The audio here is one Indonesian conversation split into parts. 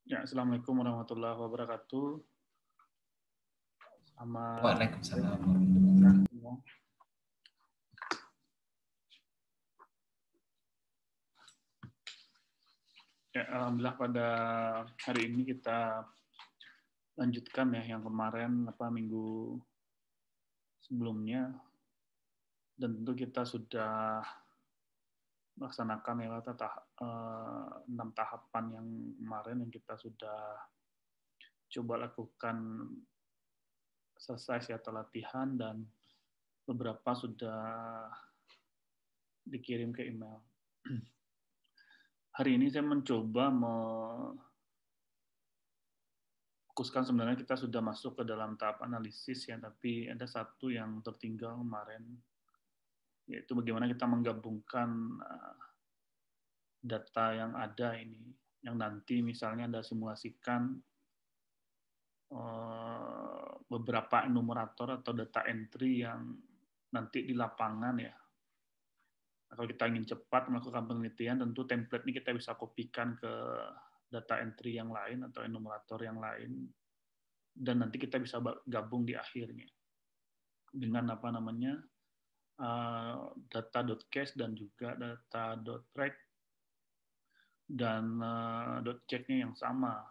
Ya, Assalamualaikum warahmatullahi wabarakatuh. Waalaikumsalam. Ya, alhamdulillah pada hari ini kita lanjutkan ya yang kemarin minggu sebelumnya, dan tentu kita sudah melaksanakan ya 6 tahapan yang kemarin yang kita sudah coba lakukan selesai atau latihan, dan beberapa sudah dikirim ke email. Hari ini saya mencoba fokuskan, sebenarnya kita sudah masuk ke dalam tahap analisis ya, tapi ada satu yang tertinggal kemarin, yaitu bagaimana kita menggabungkan data yang ada ini, yang nanti misalnya Anda simulasikan beberapa enumerator atau data entry yang nanti di lapangan ya. Nah, kalau kita ingin cepat melakukan penelitian, tentu template ini kita bisa kopikan ke data entry yang lain atau enumerator yang lain, dan nanti kita bisa gabung di akhirnya dengan data.case dan juga data.track dan .check-nya yang sama.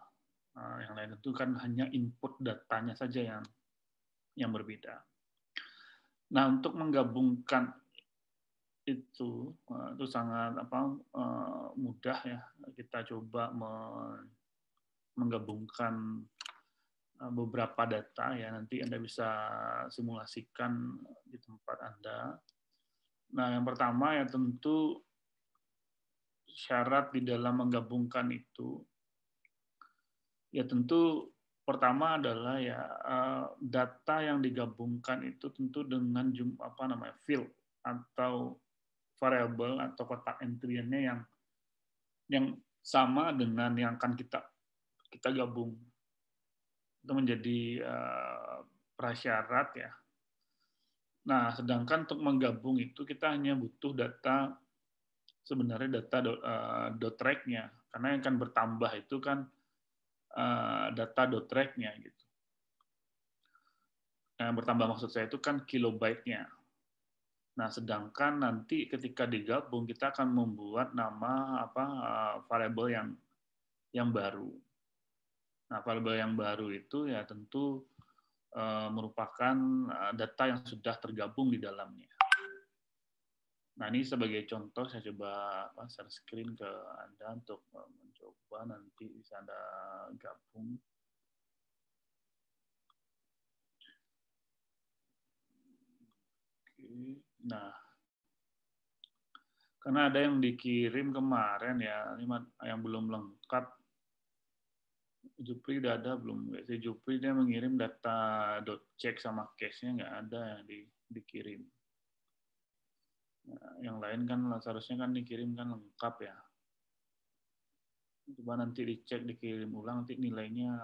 Yang lain itu kan hanya input datanya saja yang berbeda. Nah, untuk menggabungkan itu sangat mudah ya. Kita coba menggabungkan beberapa data ya, nanti Anda bisa simulasikan di tempat Anda. Nah, yang pertama ya tentu syarat di dalam menggabungkan itu ya tentu pertama adalah ya data yang digabungkan itu tentu dengan field atau variabel atau kotak entry-nya yang sama dengan yang akan kita gabung. Itu menjadi prasyarat ya. Nah, sedangkan untuk menggabung itu kita hanya butuh data, sebenarnya data .track-nya, karena yang akan bertambah itu kan data .track-nya gitu. Yang bertambah maksud saya itu kan kilobyte-nya. Nah, sedangkan nanti ketika digabung kita akan membuat nama variabel yang baru. Nah, variabel yang baru itu ya tentu merupakan data yang sudah tergabung di dalamnya. Nah, ini sebagai contoh saya coba share screen ke Anda untuk mencoba, nanti bisa Anda gabung. Oke. Nah, karena ada yang dikirim kemarin ya, yang belum lengkap. Jupri udah ada belum? Si Jupri dia mengirim data .check sama case-nya, nggak ada yang dikirim. Nah, yang lain kan seharusnya kan dikirim kan lengkap ya. Coba nanti dicek, dikirim ulang, nanti nilainya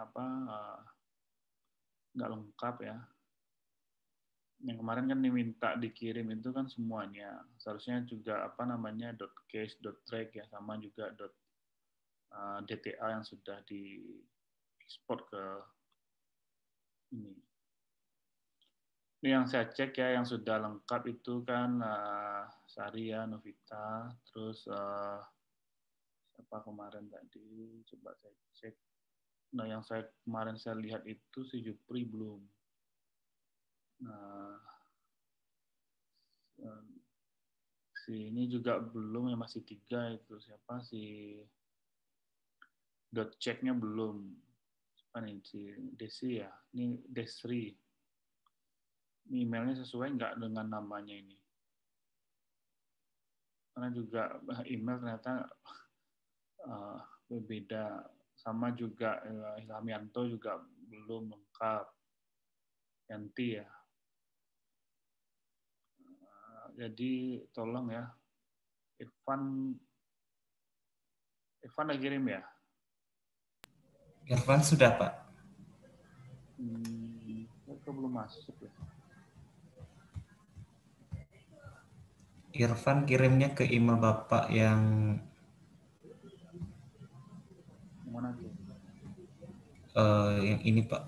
nggak lengkap ya. Yang kemarin kan diminta dikirim itu kan semuanya. Seharusnya juga .case, .track ya, sama juga DTA yang sudah di ekspor ke ini. Ini yang saya cek ya, yang sudah lengkap itu kan Saria, Novita, terus siapa kemarin tadi, coba saya cek. Nah, yang kemarin saya lihat itu si Jupri belum. Nah, si ini juga belum ya, masih 3 itu. Siapa si .check-nya belum. Siapa nih, si Desi ya, ini Desri. Ini emailnya sesuai nggak dengan namanya ini? Karena juga email ternyata berbeda, sama juga Ilhamianto juga belum lengkap, Yanti ya. Jadi tolong ya, Irfan udah kirim ya? Irfan sudah, Pak. Kok belum masuk ya? Irfan kirimnya ke email Bapak yang yang ini Pak.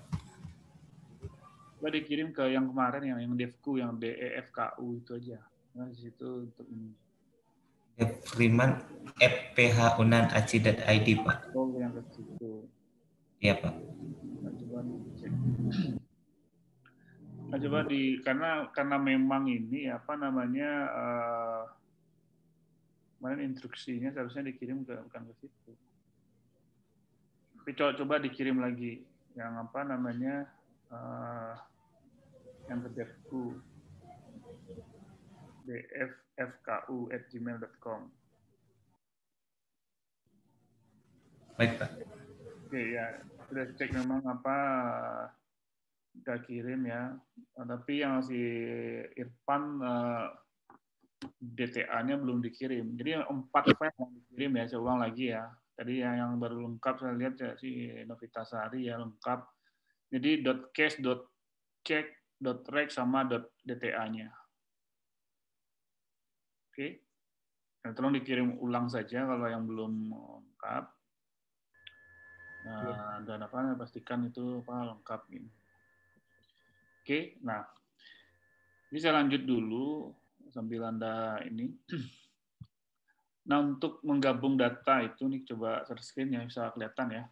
Coba dikirim ke yang kemarin yang DEFCU, yang DEFKU itu aja. Nah, di situ untuk ini. Freeman fphunan.ac.id Pak. Oh, yang ke situ. Iya Pak. Nah, coba dicek. Nah, coba karena memang ini apa namanya kemarin instruksinya seharusnya dikirim bukan ke situ. Tapi coba dikirim lagi yang apa namanya yang ke DEFCU. dffku@gmail.com. Baik Pak. Oke ya, sudah cek memang apa udah kirim ya. Tapi yang si Irfan DTA-nya belum dikirim. Jadi 4 file yang dikirim ya, saya ulang lagi ya. Tadi yang baru lengkap saya lihat ya si Novitasari ya lengkap. Jadi .case, .check, .rec sama .dta-nya. Oke. Nah, tolong dikirim ulang saja kalau yang belum lengkap. Nah, dan apa pastikan itu apa lengkap ini. Oke, nah ini saya lanjut dulu sambil Anda ini. Nah, untuk menggabung data itu nih coba share screen ya bisa kelihatan ya.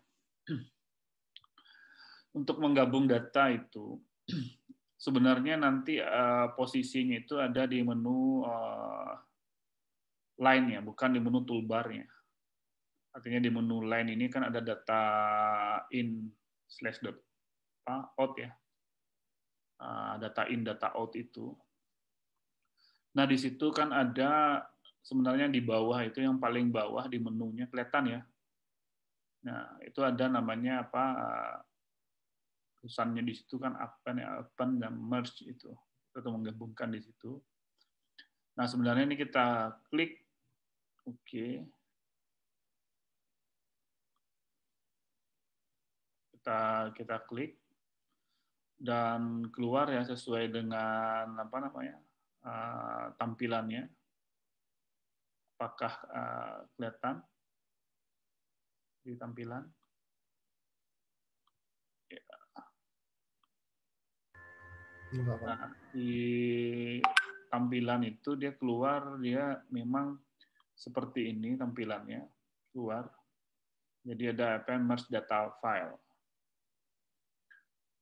Untuk menggabung data itu sebenarnya nanti posisinya itu ada di menu line ya, bukan di menu toolbar-nya. Artinya di menu line ini kan ada data in/out ya. Data in, data out itu. Nah, di situ kan ada sebenarnya di bawah itu yang paling bawah di menunya kelihatan ya. Nah, itu ada namanya apa tulisannya di situ kan append dan merge itu. Kita menggabungkan di situ. Nah, sebenarnya ini kita klik oke. Kita klik dan keluar ya sesuai dengan apa namanya? Tampilannya. Apakah kelihatan di tampilan? Nah, di tampilan itu dia keluar, dia memang seperti ini tampilannya, keluar. Jadi ada merge data file.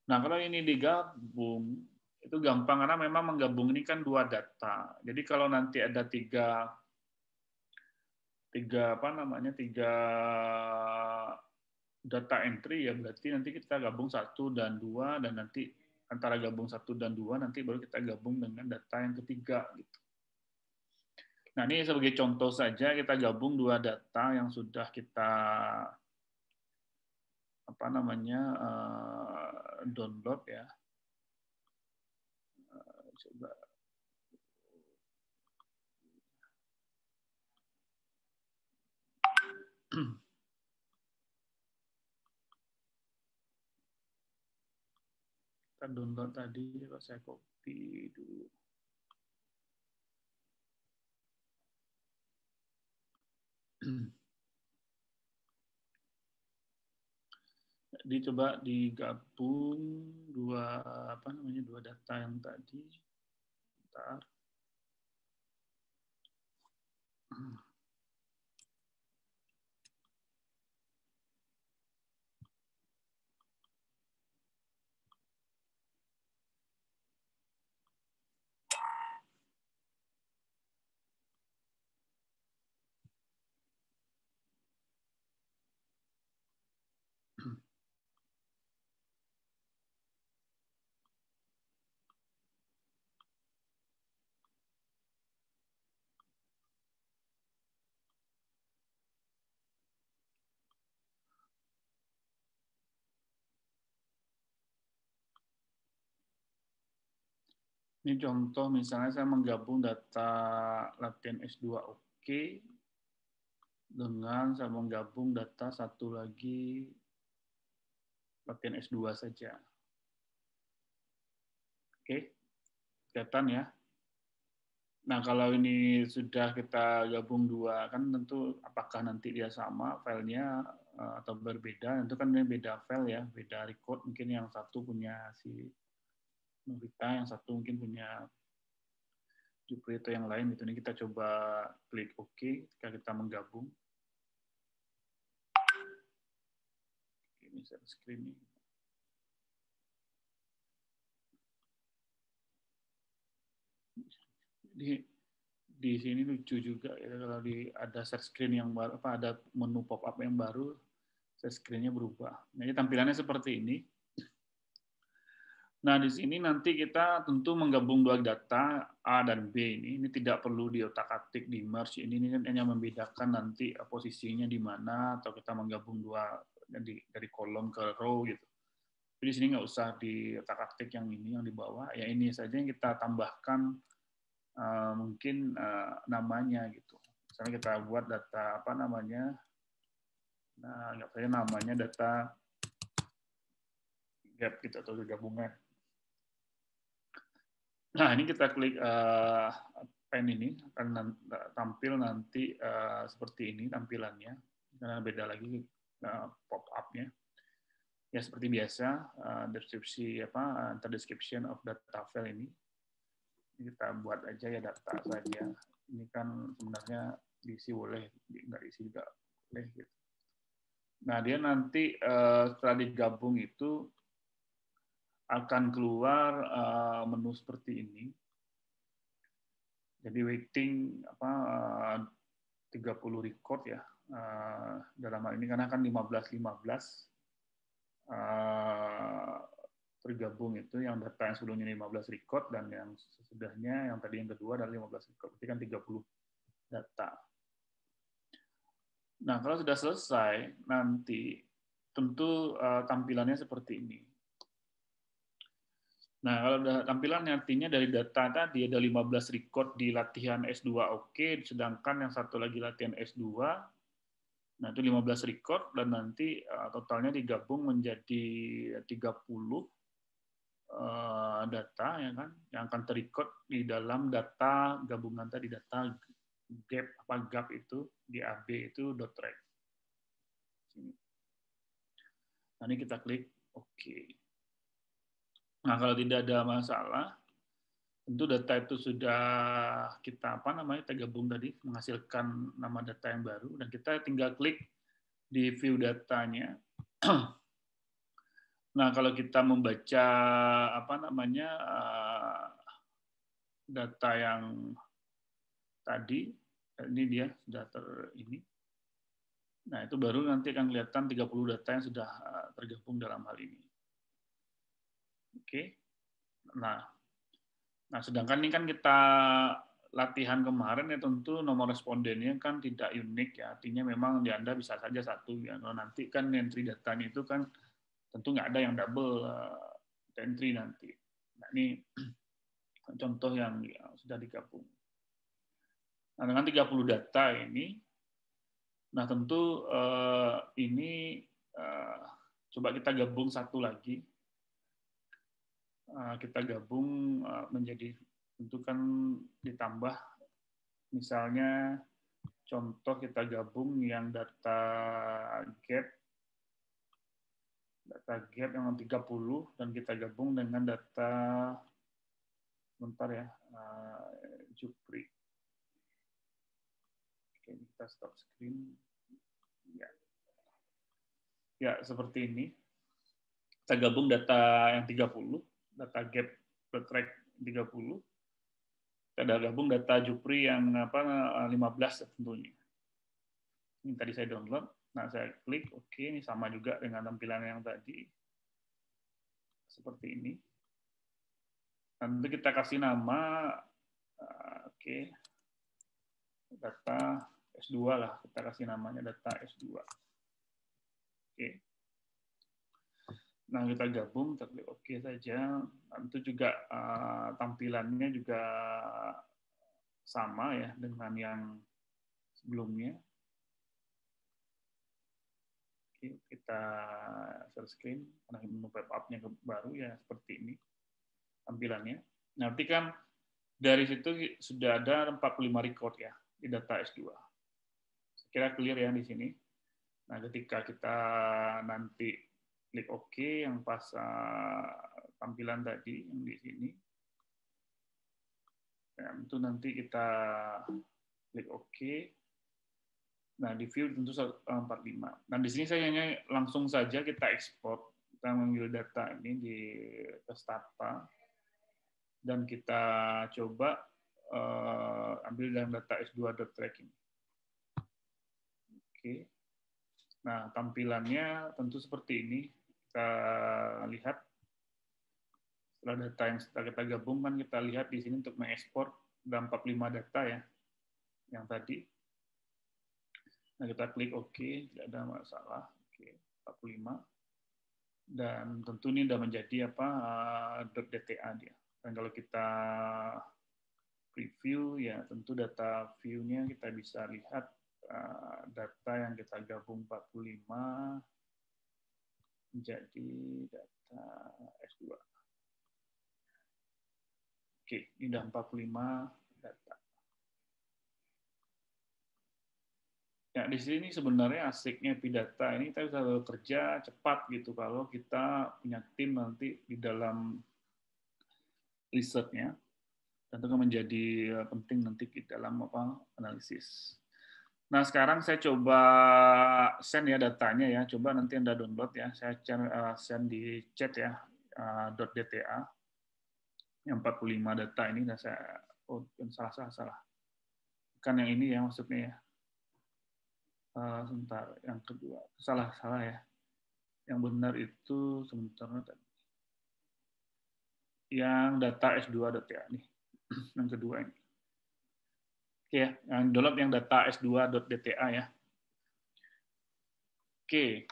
Nah, kalau ini digabung, itu gampang karena memang menggabung ini kan 2 data. Jadi kalau nanti ada tiga data entry ya berarti nanti kita gabung 1 dan 2 dan nanti antara gabung 1 dan 2 nanti baru kita gabung dengan data yang ketiga gitu. Nah, ini sebagai contoh saja kita gabung 2 data yang sudah kita apa namanya download ya. Coba kita download tadi, kalau saya copy dulu. Jadi coba digabung dua data yang tadi. Bentar. Ini contoh misalnya saya menggabung data latihan S2 oke dengan saya menggabung data satu lagi latihan S2 saja. Oke, kelihatan ya. Nah, kalau ini sudah kita gabung dua, kan tentu apakah nanti dia sama filenya atau berbeda, tentu kan ini beda file ya, beda record. Mungkin yang satu punya si Novita, yang satu mungkin punya Jupri atau yang lain. Gitu. Ini kita coba klik OK ketika kita menggabung. Ini share screen ini. Di sini lucu juga ya, kalau ada share screen yang baru, ada menu pop up yang baru, share screen-nya berubah. Jadi tampilannya seperti ini. Nah, di sini nanti kita tentu menggabung dua data A dan B ini. Ini tidak perlu diotak-atik, di merge. Ini kan hanya membedakan nanti posisinya di mana, atau kita menggabung dua dari kolom ke row gitu. Jadi di sini nggak usah diotak-atik yang ini, yang di bawah. Ya ini saja yang kita tambahkan mungkin namanya gitu. Misalnya kita buat data apa namanya? Nah, nggak saya namanya data gap gitu atau gabungan. Nah, ini kita klik pen ini akan tampil nanti seperti ini tampilannya. Karena beda lagi pop up-nya. Ya seperti biasa deskripsi description of data file ini. Kita buat aja ya data saja. Ini kan sebenarnya diisi boleh, nggak diisi juga boleh gitu. Nah, dia nanti setelah digabung itu akan keluar menu seperti ini. Jadi waiting 30 record ya dalam hal ini karena kan 15 tergabung itu yang data yang sebelumnya 15 record dan yang sesudahnya yang tadi yang kedua adalah 15 record. Berarti kan 30 data. Nah, kalau sudah selesai nanti tentu tampilannya seperti ini. Nah, kalau tampilan artinya dari data tadi ada 15 record di latihan S2 oke, sedangkan yang satu lagi latihan S2, nah itu 15 record dan nanti totalnya digabung menjadi 30 data ya kan, yang akan terrecord di dalam data gabungan tadi, data gap itu di AB itu .track. Nah, ini kita klik oke. Nah, kalau tidak ada masalah, tentu data itu sudah kita kita gabung tadi menghasilkan nama data yang baru dan kita tinggal klik di view datanya. Nah, kalau kita membaca data yang tadi, ini dia sudah ini. Nah, itu baru nanti akan kelihatan 30 data yang sudah tergabung dalam hal ini. Oke. Nah, sedangkan ini kan kita latihan kemarin ya tentu nomor respondennya kan tidak unik ya. Artinya memang di Anda bisa saja satu ya. Kalau nanti kan entry datanya itu kan tentu nggak ada yang double entry nanti. Nah, ini contoh yang sudah digabung. Nah, dengan 30 data ini, nah tentu ini coba kita gabung satu lagi. Kita gabung menjadi tentu kan ditambah misalnya contoh kita gabung yang data gap yang 30 dan kita gabung dengan data bentar ya Jupri. Oke, kita stop screen. Ya, seperti ini. Kita gabung data yang 30, data gap track 30. Kita gabung data Jupri yang 15 tentunya. Ini tadi saya download. Nah, saya klik oke, ini sama juga dengan tampilan yang tadi. Seperti ini. Nanti kita kasih nama oke. Data S2 lah, kita kasih namanya data S2. Oke. Nah, kita gabung, kita klik oke saja. Tentu juga tampilannya juga sama ya dengan yang sebelumnya. Oke, kita share screen karena menu pop up-nya baru ya seperti ini tampilannya. Nanti kan Dari situ sudah ada 45 record ya di data S2. Saya kira clear ya di sini. Nah, ketika kita nanti klik OK yang pas tampilan tadi yang di sini, ya, itu nanti kita klik OK. Nah, di view tentu 45. Nah, di sini saya hanya langsung saja kita ekspor. Kita mengambil data ini di Stata dan kita coba ambil dalam data s2.tracking. Oke. Nah, tampilannya tentu seperti ini. Kita lihat setelah data yang setelah kita gabungkan, kita lihat di sini untuk mengekspor dalam 45 data ya, yang tadi. Nah, kita klik OK, tidak ada masalah. Oke, 45. Dan tentu ini sudah menjadi apa .dta dia. Dan kalau kita preview ya tentu data view-nya kita bisa lihat data yang kita gabung 45 menjadi data S2. Oke, ini udah 45 data. Ya, di sini sebenarnya asiknya Pidata ini kita bisa bekerja cepat gitu kalau kita punya tim nanti di dalam risetnya. Tentu menjadi penting nanti di dalam analisis. Nah, sekarang saya coba send ya datanya ya. Coba nanti Anda download ya. Saya send di chat ya, .dta. Yang 45 data ini dan saya salah. Bukan yang ini ya maksudnya ya. Sebentar, yang kedua. Salah ya. Yang benar itu sebentar tadi. Yang data S2.ta nih. Yang kedua ini. Oke, yang download yang data s2.dta ya. Oke.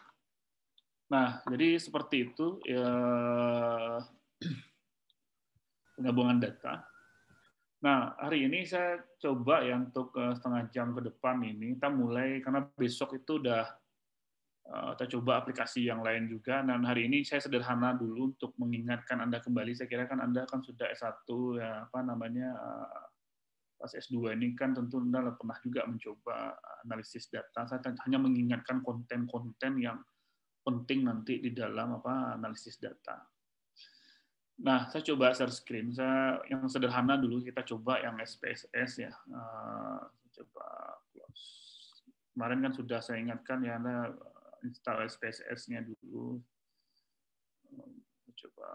Nah, jadi seperti itu ya, penggabungan data. Nah, hari ini saya coba ya untuk setengah jam ke depan ini, kita mulai, karena besok itu udah kita coba aplikasi yang lain juga, dan hari ini saya sederhana dulu untuk mengingatkan Anda kembali, saya kira kan Anda kan sudah S1, ya apa namanya, pas S2 ini kan tentu Anda pernah juga mencoba analisis data, saya hanya mengingatkan konten-konten yang penting nanti di dalam analisis data. Nah, saya coba share screen. Saya yang sederhana dulu, kita coba yang SPSS ya. Coba close. Kemarin kan sudah saya ingatkan ya, Anda install SPSS-nya dulu. Coba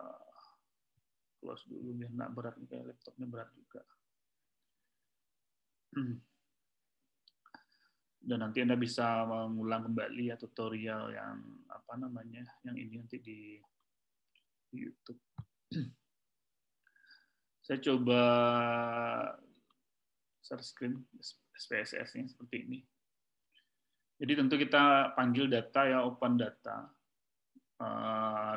close dulu biar nggak berat, kayak laptopnya berat juga. Dan nanti Anda bisa mengulang kembali ya tutorial yang apa namanya, yang ini nanti di YouTube. Saya coba share screen SPSS-nya seperti ini. Jadi tentu kita panggil data ya, open data.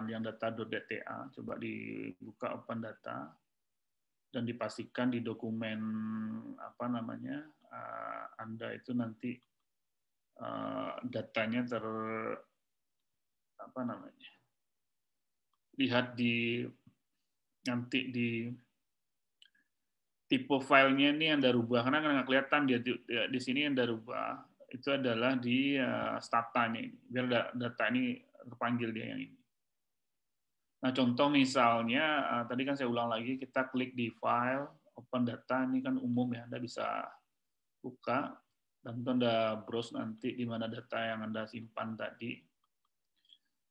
Yang data.dta, coba dibuka open data dan dipastikan di dokumen apa namanya Anda itu nanti datanya apa namanya, lihat di nanti di tipe filenya ini Anda rubah, karena nggak kelihatan di sini Anda rubah, itu adalah di statanya ini, biar data ini terpanggil dia yang ini. Nah, contoh misalnya, tadi kan saya ulang lagi, kita klik di file, open data, ini kan umum ya, Anda bisa buka, dan Anda browse nanti di mana data yang Anda simpan tadi.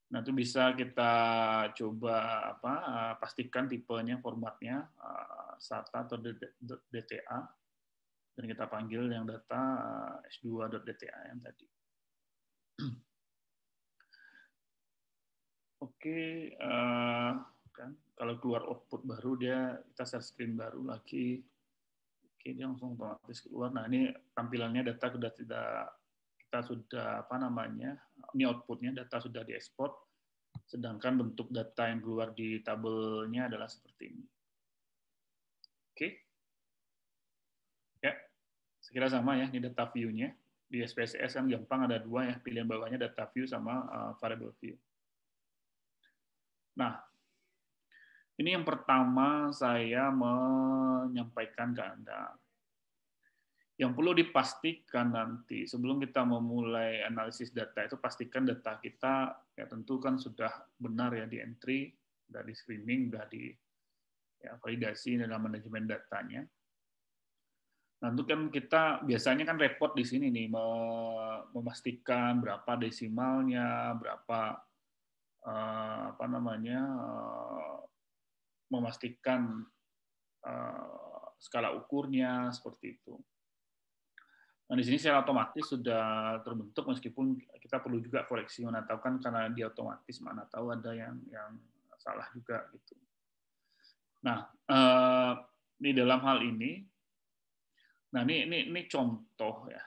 Nah, itu bisa kita coba pastikan tipenya, formatnya, SATA atau DTA, dan kita panggil yang data s2.dta yang tadi. Oke, kan kalau keluar output baru dia kita share screen baru lagi. Oke, dia langsung otomatis keluar. Nah, ini tampilannya data sudah kita sudah apa namanya? Ini outputnya data sudah diekspor. Sedangkan bentuk data yang keluar di tabelnya adalah seperti ini. Oke. Ya. Sekira sama ya, ini data view-nya. Di SPSS kan gampang, ada dua ya, pilihan bawahnya data view sama variable view. Nah, Ini yang pertama saya menyampaikan ke Anda. Yang perlu dipastikan nanti sebelum kita memulai analisis data itu pastikan data kita ya tentu kan sudah benar ya di entry, sudah di screening, sudah di ya, validasi dalam manajemen datanya. Nah, itu kan kita biasanya kan repot di sini nih memastikan berapa desimalnya, berapa apa namanya memastikan skala ukurnya seperti itu. Nah, di sini secara otomatis sudah terbentuk meskipun kita perlu juga koreksi mana tahu kan karena dia otomatis mana tahu ada yang salah juga gitu. Nah, di dalam hal ini, nah ini contoh ya.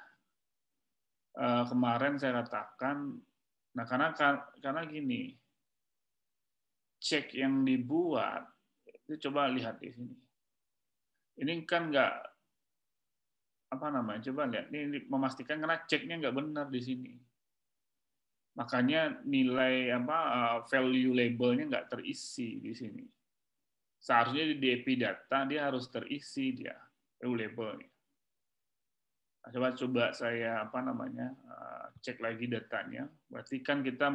Kemarin saya katakan, nah karena gini, cek yang dibuat itu coba lihat di sini. Ini kan nggak apa namanya? Coba lihat ini memastikan karena ceknya nggak benar di sini. Makanya nilai value labelnya nggak terisi di sini. Seharusnya di DP data dia harus terisi dia value labelnya. Nah, coba saya cek lagi datanya. Berarti kan kita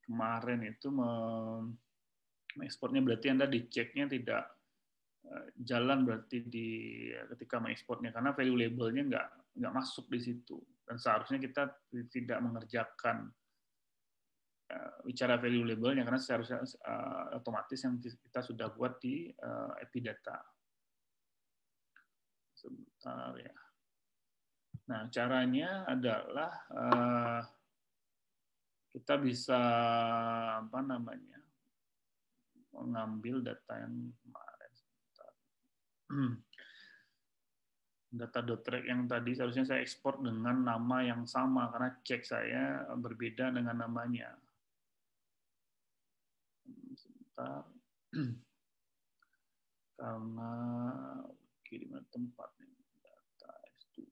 kemarin itu mengekspornya berarti Anda diceknya tidak jalan berarti ketika mengekspornya karena value labelnya nggak masuk di situ dan seharusnya kita tidak mengerjakan bicara value labelnya karena seharusnya otomatis yang kita sudah buat di Epidata. Sebentar ya. Nah, caranya adalah kita bisa mengambil data yang kemarin. Data.track yang tadi seharusnya saya ekspor dengan nama yang sama karena cek saya berbeda dengan namanya. Sebentar. Karena kiriman tempatnya data S2.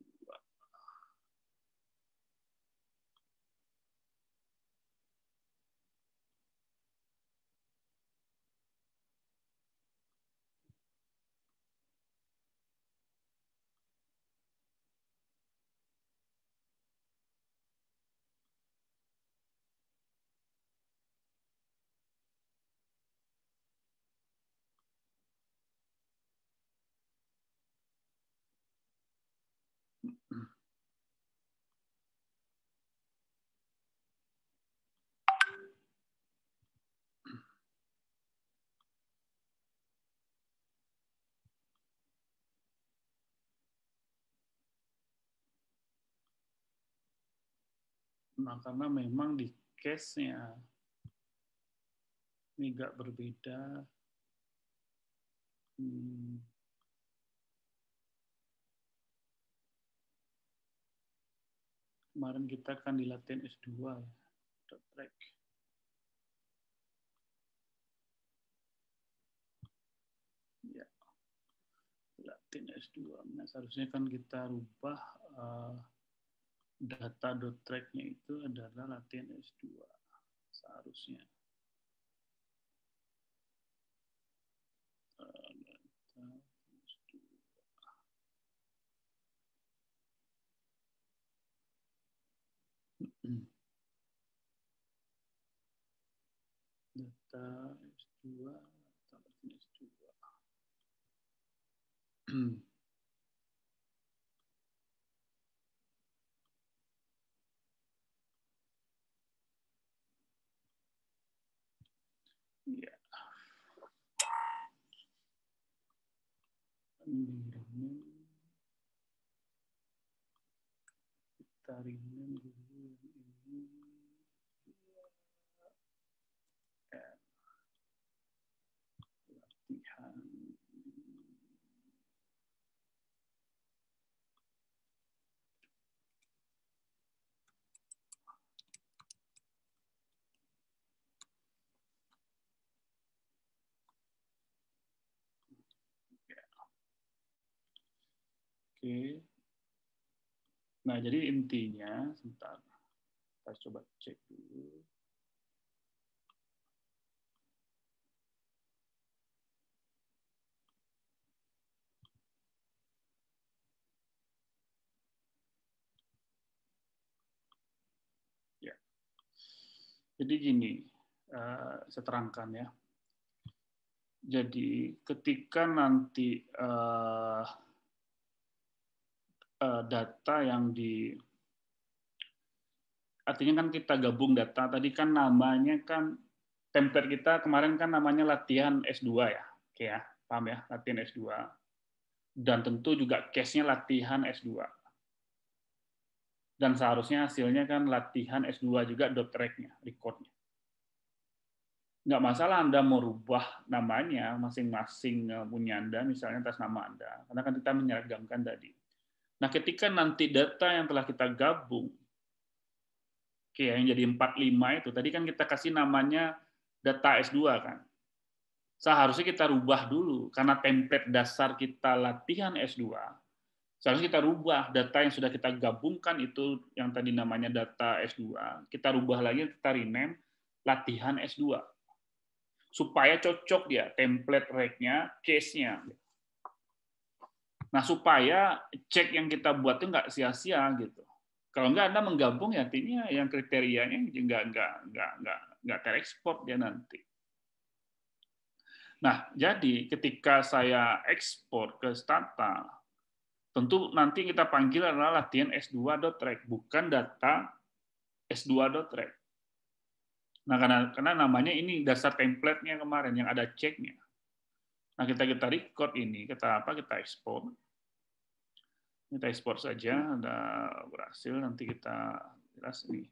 Nah, karena memang di case-nya ini agak berbeda. Kemarin kita kan di latihan S2 ya. Track. Ya. Latihan S2. Nah, seharusnya kan kita rubah data.track-nya itu adalah latihan S2. Seharusnya. Data S2, latihan S2. Ya. Kita rename dulu ini. Latihan. Oke. Nah, jadi intinya, sebentar. Kita coba cek dulu. Jadi gini, saya terangkan ya. Jadi ketika nanti data yang artinya kan kita gabung data, tadi kan namanya kan template kita kemarin kan namanya latihan S2 ya, oke ya, paham ya, latihan S2. Dan tentu juga case-nya latihan S2. Dan seharusnya hasilnya kan latihan S2 juga .track-nya, record-nya. Nggak masalah Anda mau rubah namanya, masing-masing punya Anda, misalnya atas nama Anda. Karena kan kita menyeragamkan tadi. Nah, ketika nanti data yang telah kita gabung, oke, yang jadi 45 itu, tadi kan kita kasih namanya data S2 kan. Seharusnya kita rubah dulu, karena template dasar kita latihan S2, seharusnya kita rubah data yang sudah kita gabungkan itu, yang tadi namanya data S2, kita rubah lagi, kita rename latihan S2. Supaya cocok dia, template reg-nya, case-nya. Nah, supaya cek yang kita buat itu nggak sia-sia gitu. Kalau nggak Anda menggabung, ya artinya yang kriterianya nggak terekspor dia nanti. Nah, jadi ketika saya ekspor ke Stata, tentu nanti kita panggil adalah latihan S2.track, bukan data S2.track. Nah, karena namanya ini dasar template-nya kemarin yang ada ceknya. Nah, kita record ini, kita ekspor. Kita ekspor saja, ada berhasil, nanti kita jelas ini.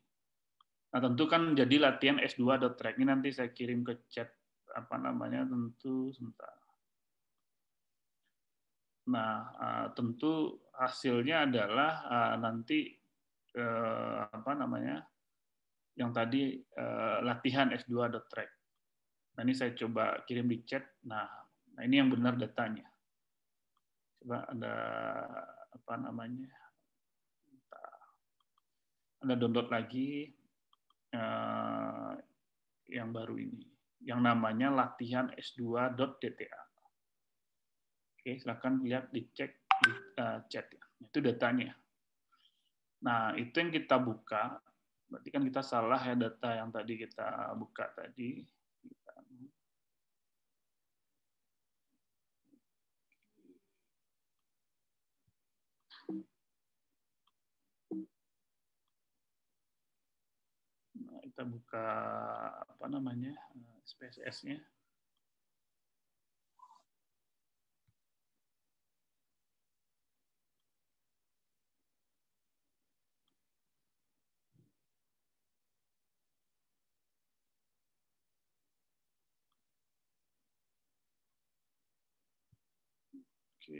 Nah, tentu kan jadi latihan S2.track ini nanti saya kirim ke chat tentu sebentar. Nah, tentu hasilnya adalah nanti yang tadi latihan S2.track. Nah, ini saya coba kirim di chat. Nah, ini yang benar datanya. Coba ada Anda download lagi yang baru ini, yang namanya latihan S2.dta. Oke, silakan lihat, dicek di chat ya. Itu datanya. Nah, itu yang kita buka. Berarti kan kita salah ya, data yang tadi kita buka tadi. Nah, kita buka SPSS-nya. Oke.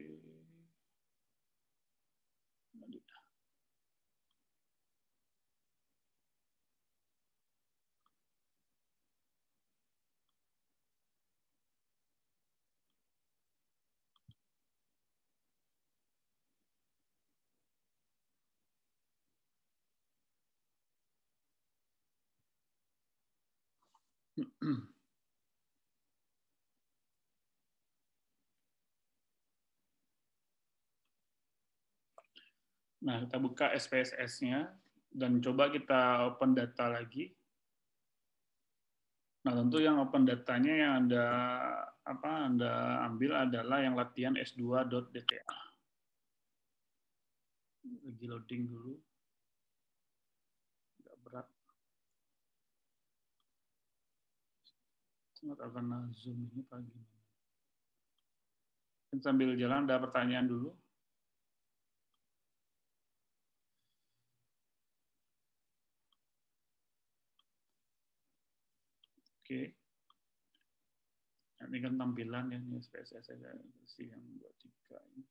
Nah, kita buka SPSS-nya dan coba kita open data lagi. Nah, tentu yang open datanya yang Anda ambil adalah yang latihan S2.dta. Lagi loading dulu. Agak berat. Nggak tahu karena Zoom ini pagi. Sambil jalan ada pertanyaan dulu. Oke. Ini kan tampilan ya, ini SPSS saya versi yang 23 ini.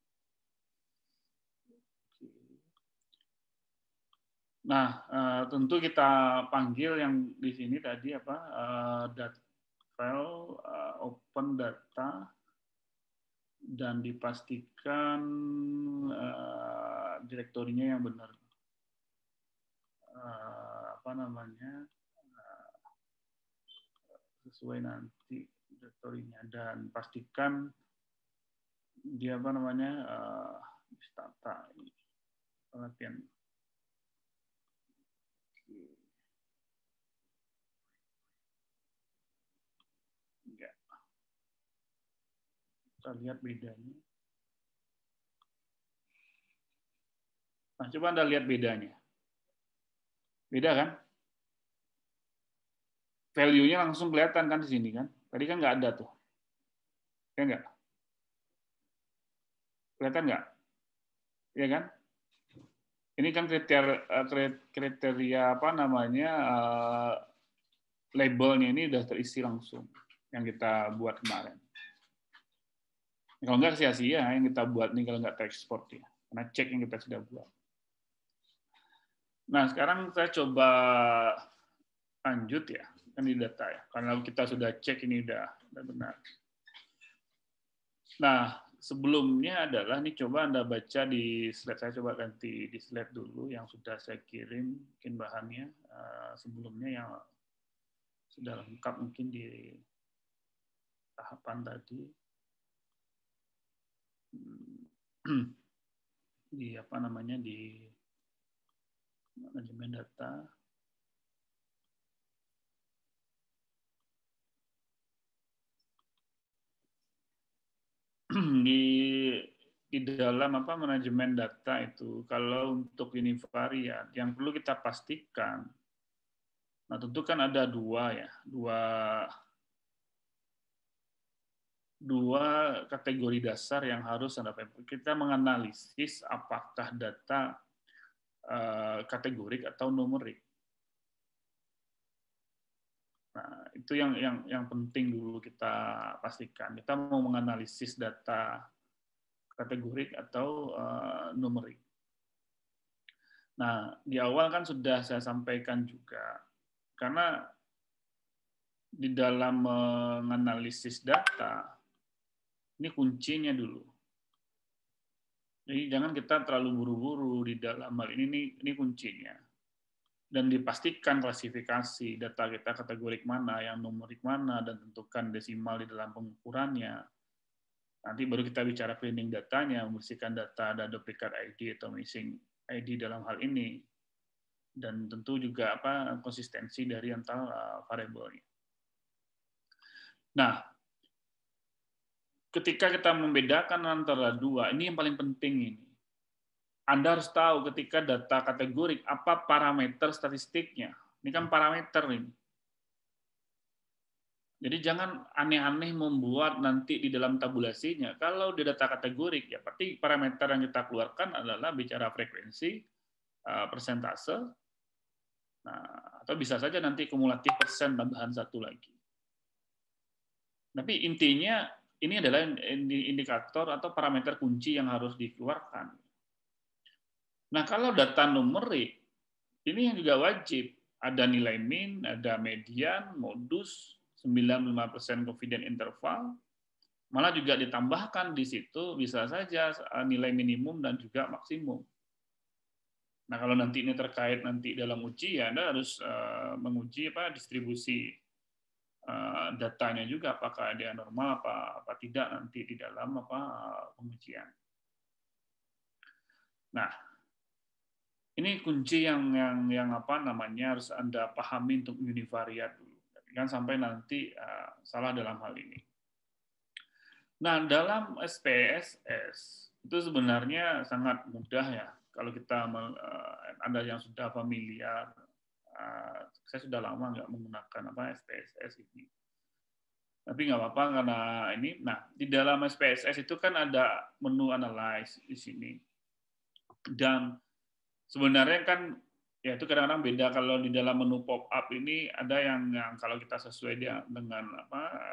Oke. Nah, tentu kita panggil yang di sini tadi file open data dan dipastikan direktorinya yang benar. Sesuai nanti direktorinya, dan pastikan dia Stata ini pelatihan. Kita lihat bedanya. Nah, coba Anda lihat bedanya. Beda kan? Value-nya langsung kelihatan kan di sini kan? Tadi kan nggak ada tuh. Ya nggak? Kelihatan nggak? Ya kan? Ini kan kriteria apa namanya labelnya ini udah terisi langsung yang kita buat kemarin. Kalau nggak sia-sia yang kita buat nih kalau nggak terekspor ya, karena cek yang kita sudah buat. Nah sekarang saya coba lanjut ya, kan di data ya, karena kita sudah cek ini udah benar. Nah sebelumnya adalah nih coba Anda baca di slide, saya coba ganti di slide dulu yang sudah saya kirim, mungkin bahannya sebelumnya yang sudah lengkap mungkin di tahapan tadi. Di apa namanya di manajemen data. Di dalam apa manajemen data itu kalau untuk univariat yang perlu kita pastikan, nah tentu kan ada dua kategori dasar yang harus kita menganalisis apakah data kategorik atau numerik. Nah, itu yang penting dulu kita pastikan. Kita mau menganalisis data kategorik atau numerik. Nah, di awal kan sudah saya sampaikan juga, karena di dalam menganalisis data, ini kuncinya dulu. Jadi jangan kita terlalu buru-buru di dalam hal ini kuncinya. Dan dipastikan klasifikasi data kita kategorik mana, yang numerik mana, dan tentukan desimal di dalam pengukurannya. Nanti baru kita bicara cleaning datanya, membersihkan data ada duplikat ID atau missing ID dalam hal ini. Dan tentu juga konsistensi dari antara variabelnya. Nah, ketika kita membedakan antara dua, ini yang paling penting ini. Anda harus tahu ketika data kategorik apa parameter statistiknya. Ini kan parameter ini. Jadi jangan aneh-aneh membuat nanti di dalam tabulasinya. Kalau di data kategorik, ya berarti parameter yang kita keluarkan adalah bicara frekuensi, persentase, nah, atau bisa saja nanti kumulatif persen tambahan satu lagi. Tapi intinya ini adalah indikator atau parameter kunci yang harus dikeluarkan. Nah, kalau data numerik, ini yang juga wajib. Ada nilai min, ada median, modus, 95% confidence interval, malah juga ditambahkan di situ bisa saja nilai minimum dan juga maksimum. Nah, kalau nanti ini terkait nanti dalam uji, ya Anda harus menguji distribusi datanya juga, apakah dia normal apa tidak nanti di dalam pengujian. Nah, ini kunci yang harus Anda pahami untuk univariat dulu. Jangan sampai nanti salah dalam hal ini. Nah, dalam SPSS itu sebenarnya sangat mudah ya. Kalau kita Anda yang sudah familiar, saya sudah lama nggak menggunakan SPSS ini. Tapi nggak apa-apa karena ini. Nah, di dalam SPSS itu kan ada menu analyze di sini. Dan sebenarnya kan ya itu kadang-kadang beda kalau di dalam menu pop-up ini ada yang kalau kita sesuai dengan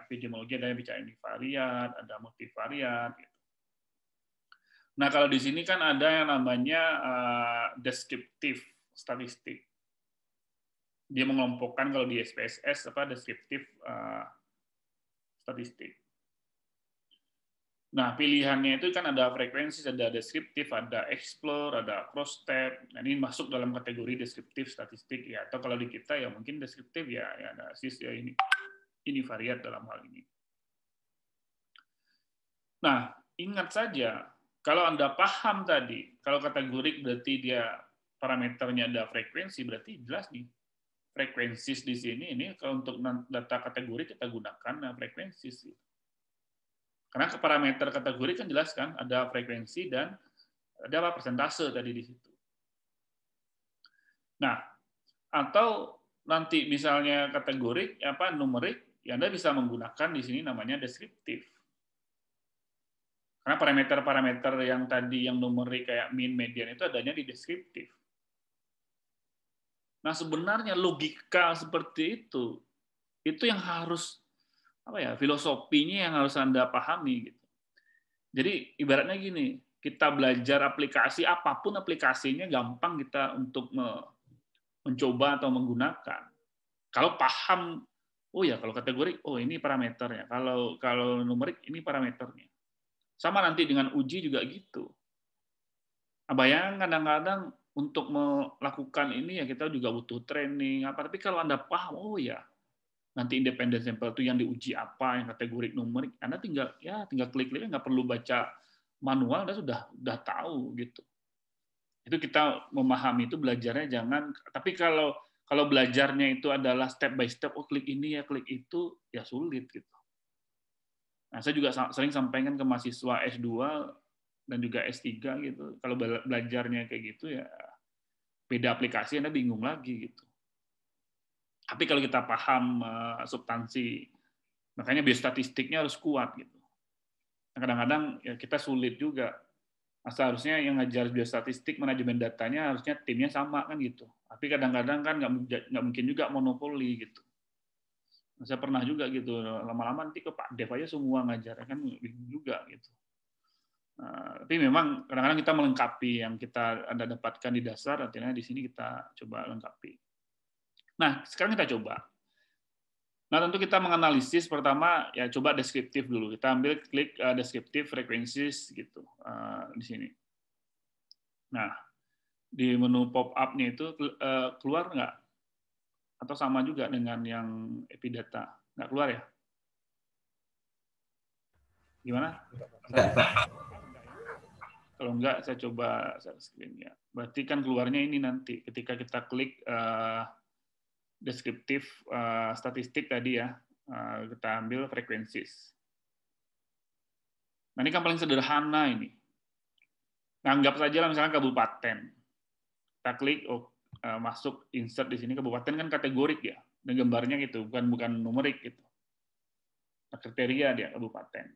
epidemiologi ada yang bicara univariat, ada multivariat gitu. Nah, kalau di sini kan ada yang namanya deskriptif statistik. Dia mengelompokkan kalau di SPSS deskriptif statistik. Nah, pilihannya itu kan ada frekuensi, ada deskriptif, ada explore, ada cross step. Nah, ini masuk dalam kategori deskriptif statistik ya. Atau kalau di kita ya mungkin deskriptif ya ada ya ini variat dalam hal ini. Nah, ingat saja kalau Anda paham tadi, kalau kategorik berarti dia parameternya ada frekuensi, berarti jelas nih. Frekuensi di sini ini kalau untuk data kategori kita gunakan frekuensi. Karena ke parameter kategori kan jelas kan, ada frekuensi dan ada apa persentase tadi di situ. Nah, atau nanti misalnya kategori apa numerik, ya Anda bisa menggunakan di sini namanya deskriptif. Karena parameter-parameter yang tadi yang numerik kayak min, median itu adanya di deskriptif. Nah, sebenarnya logika seperti itu yang harus apa ya, filosofinya yang harus Anda pahami gitu. Jadi ibaratnya gini, kita belajar aplikasi apapun aplikasinya gampang kita untuk mencoba atau menggunakan. Kalau paham, oh ya kalau kategori, oh ini parameternya. Kalau numerik ini parameternya. Sama nanti dengan uji juga gitu. Nah, bayangkan kadang-kadang untuk melakukan ini ya kita juga butuh training apa. Tapi kalau Anda paham, oh ya nanti independent sample itu yang diuji apa, yang kategori numerik, Anda tinggal klik-klik, nggak perlu baca manual, Anda sudah tahu gitu. Itu kita memahami itu belajarnya jangan, tapi kalau belajarnya itu adalah step by step, oh klik ini ya, klik itu, ya sulit gitu. Nah, saya juga sering sampaikan ke mahasiswa S2 dan juga S3 gitu, kalau belajarnya kayak gitu ya beda aplikasi Anda bingung lagi gitu. Tapi kalau kita paham substansi, makanya biostatistiknya harus kuat gitu. Kadang-kadang ya kita sulit juga. Seharusnya yang ngajar biostatistik, manajemen datanya harusnya timnya sama kan gitu. Tapi kadang-kadang kan nggak mungkin juga monopoli gitu. Saya pernah juga gitu, lama-lama nanti ke Pak Dev aja semua ngajar kan bingung juga gitu. Tapi memang kadang-kadang kita melengkapi yang kita Anda dapatkan di dasar, artinya di sini kita coba lengkapi. Nah, sekarang kita coba. Nah, tentu kita menganalisis pertama ya coba deskriptif dulu. Kita ambil klik deskriptif frekuensis gitu di sini. Nah, di menu pop up-nya itu keluar nggak? Atau sama juga dengan yang Epidata? Nggak keluar ya? Gimana? Enggak, Pak. Enggak ya? Kalau enggak, saya coba share screen ya. Berarti kan keluarnya ini nanti ketika kita klik deskriptif statistik tadi ya, kita ambil frekuensis. Nah, ini kan paling sederhana ini. Anggap saja lah misalnya kabupaten. Kita klik, masuk insert di sini kabupaten kan kategorik ya, dan gambarnya gitu, bukan numerik gitu. Kriteria dia kabupaten.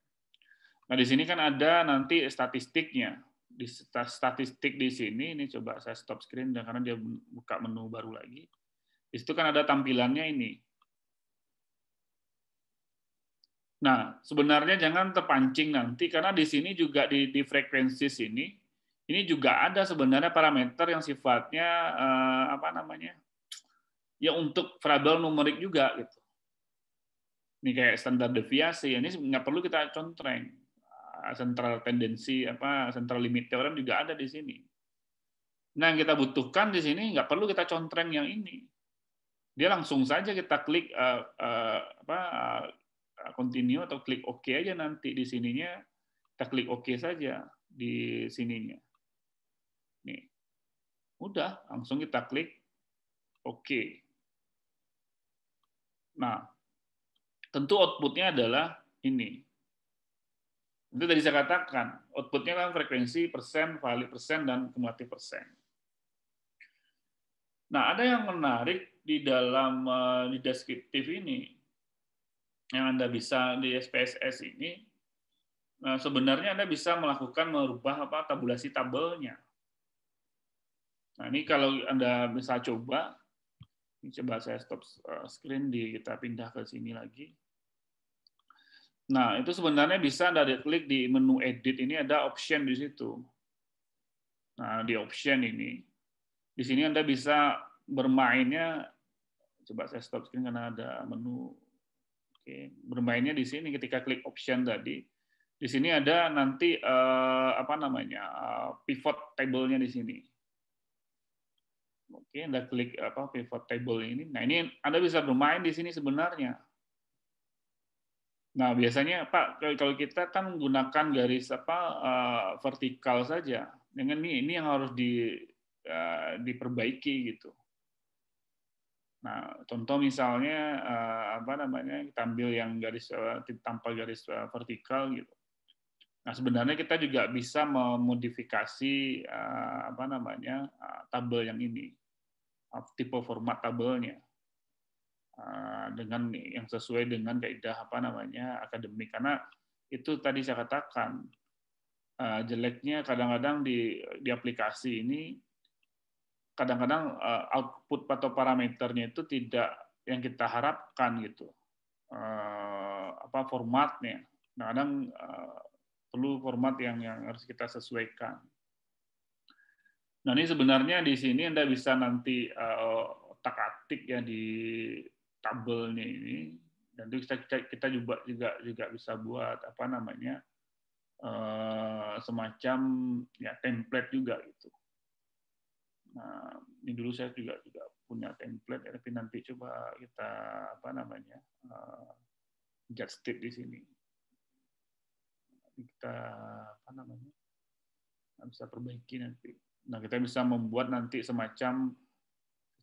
Nah, di sini kan ada nanti statistiknya. Di statistik di sini, ini coba saya stop screen karena dia buka menu baru lagi. Di situ kan ada tampilannya ini. Nah, sebenarnya jangan terpancing nanti karena di sini juga di frekuensi ini juga ada sebenarnya parameter yang sifatnya apa namanya? Ya untuk variabel numerik juga gitu. Ini kayak standar deviasi, ini nggak perlu kita contreng. Central tendensi central limit theorem juga ada di sini. Nah, yang kita butuhkan di sini nggak perlu kita contreng yang ini. Dia langsung saja kita klik continue atau klik OK aja nanti di sininya. Kita klik OK saja di sininya. Nih. Udah, langsung kita klik OK. Nah, tentu output-nya adalah ini. Itu tadi saya katakan, output-nya kan frekuensi, persen, valid persen, dan kumulatif persen. Nah, ada yang menarik di dalam di deskriptif ini, yang Anda bisa di SPSS ini, sebenarnya Anda bisa merubah tabulasi tabelnya. Nah, ini kalau Anda bisa coba saya stop screen, kita pindah ke sini lagi. Nah, itu sebenarnya bisa Anda klik di menu edit ini, ada option di situ. Nah, di option ini, di sini Anda bisa bermainnya, coba saya stop screen karena ada menu. Oke, bermainnya di sini ketika klik option tadi. Di sini ada nanti pivot table-nya di sini. Oke, Anda klik pivot table ini. Nah, ini Anda bisa bermain di sini sebenarnya. Nah, biasanya Pak, kalau kita kan menggunakan garis vertikal saja. Dengan ini yang harus diperbaiki gitu. Nah, contoh misalnya kita ambil yang garis tanpa garis vertikal gitu. Nah, sebenarnya kita juga bisa memodifikasi tabel yang ini, tipe format tabelnya dengan yang sesuai dengan kaidah akademik. Karena itu tadi saya katakan jeleknya kadang-kadang di aplikasi ini kadang-kadang output atau parameternya itu tidak yang kita harapkan gitu. Formatnya. Kadang-kadang perlu format yang harus kita sesuaikan. Nah, ini sebenarnya di sini Anda bisa nanti otak-atik ya di tabelnya ini, dan itu kita juga bisa buat semacam ya template juga gitu. Nah, ini dulu saya juga punya template, tapi nanti coba kita just tip di sini. Kita bisa perbaiki nanti. Nah, kita bisa membuat nanti semacam,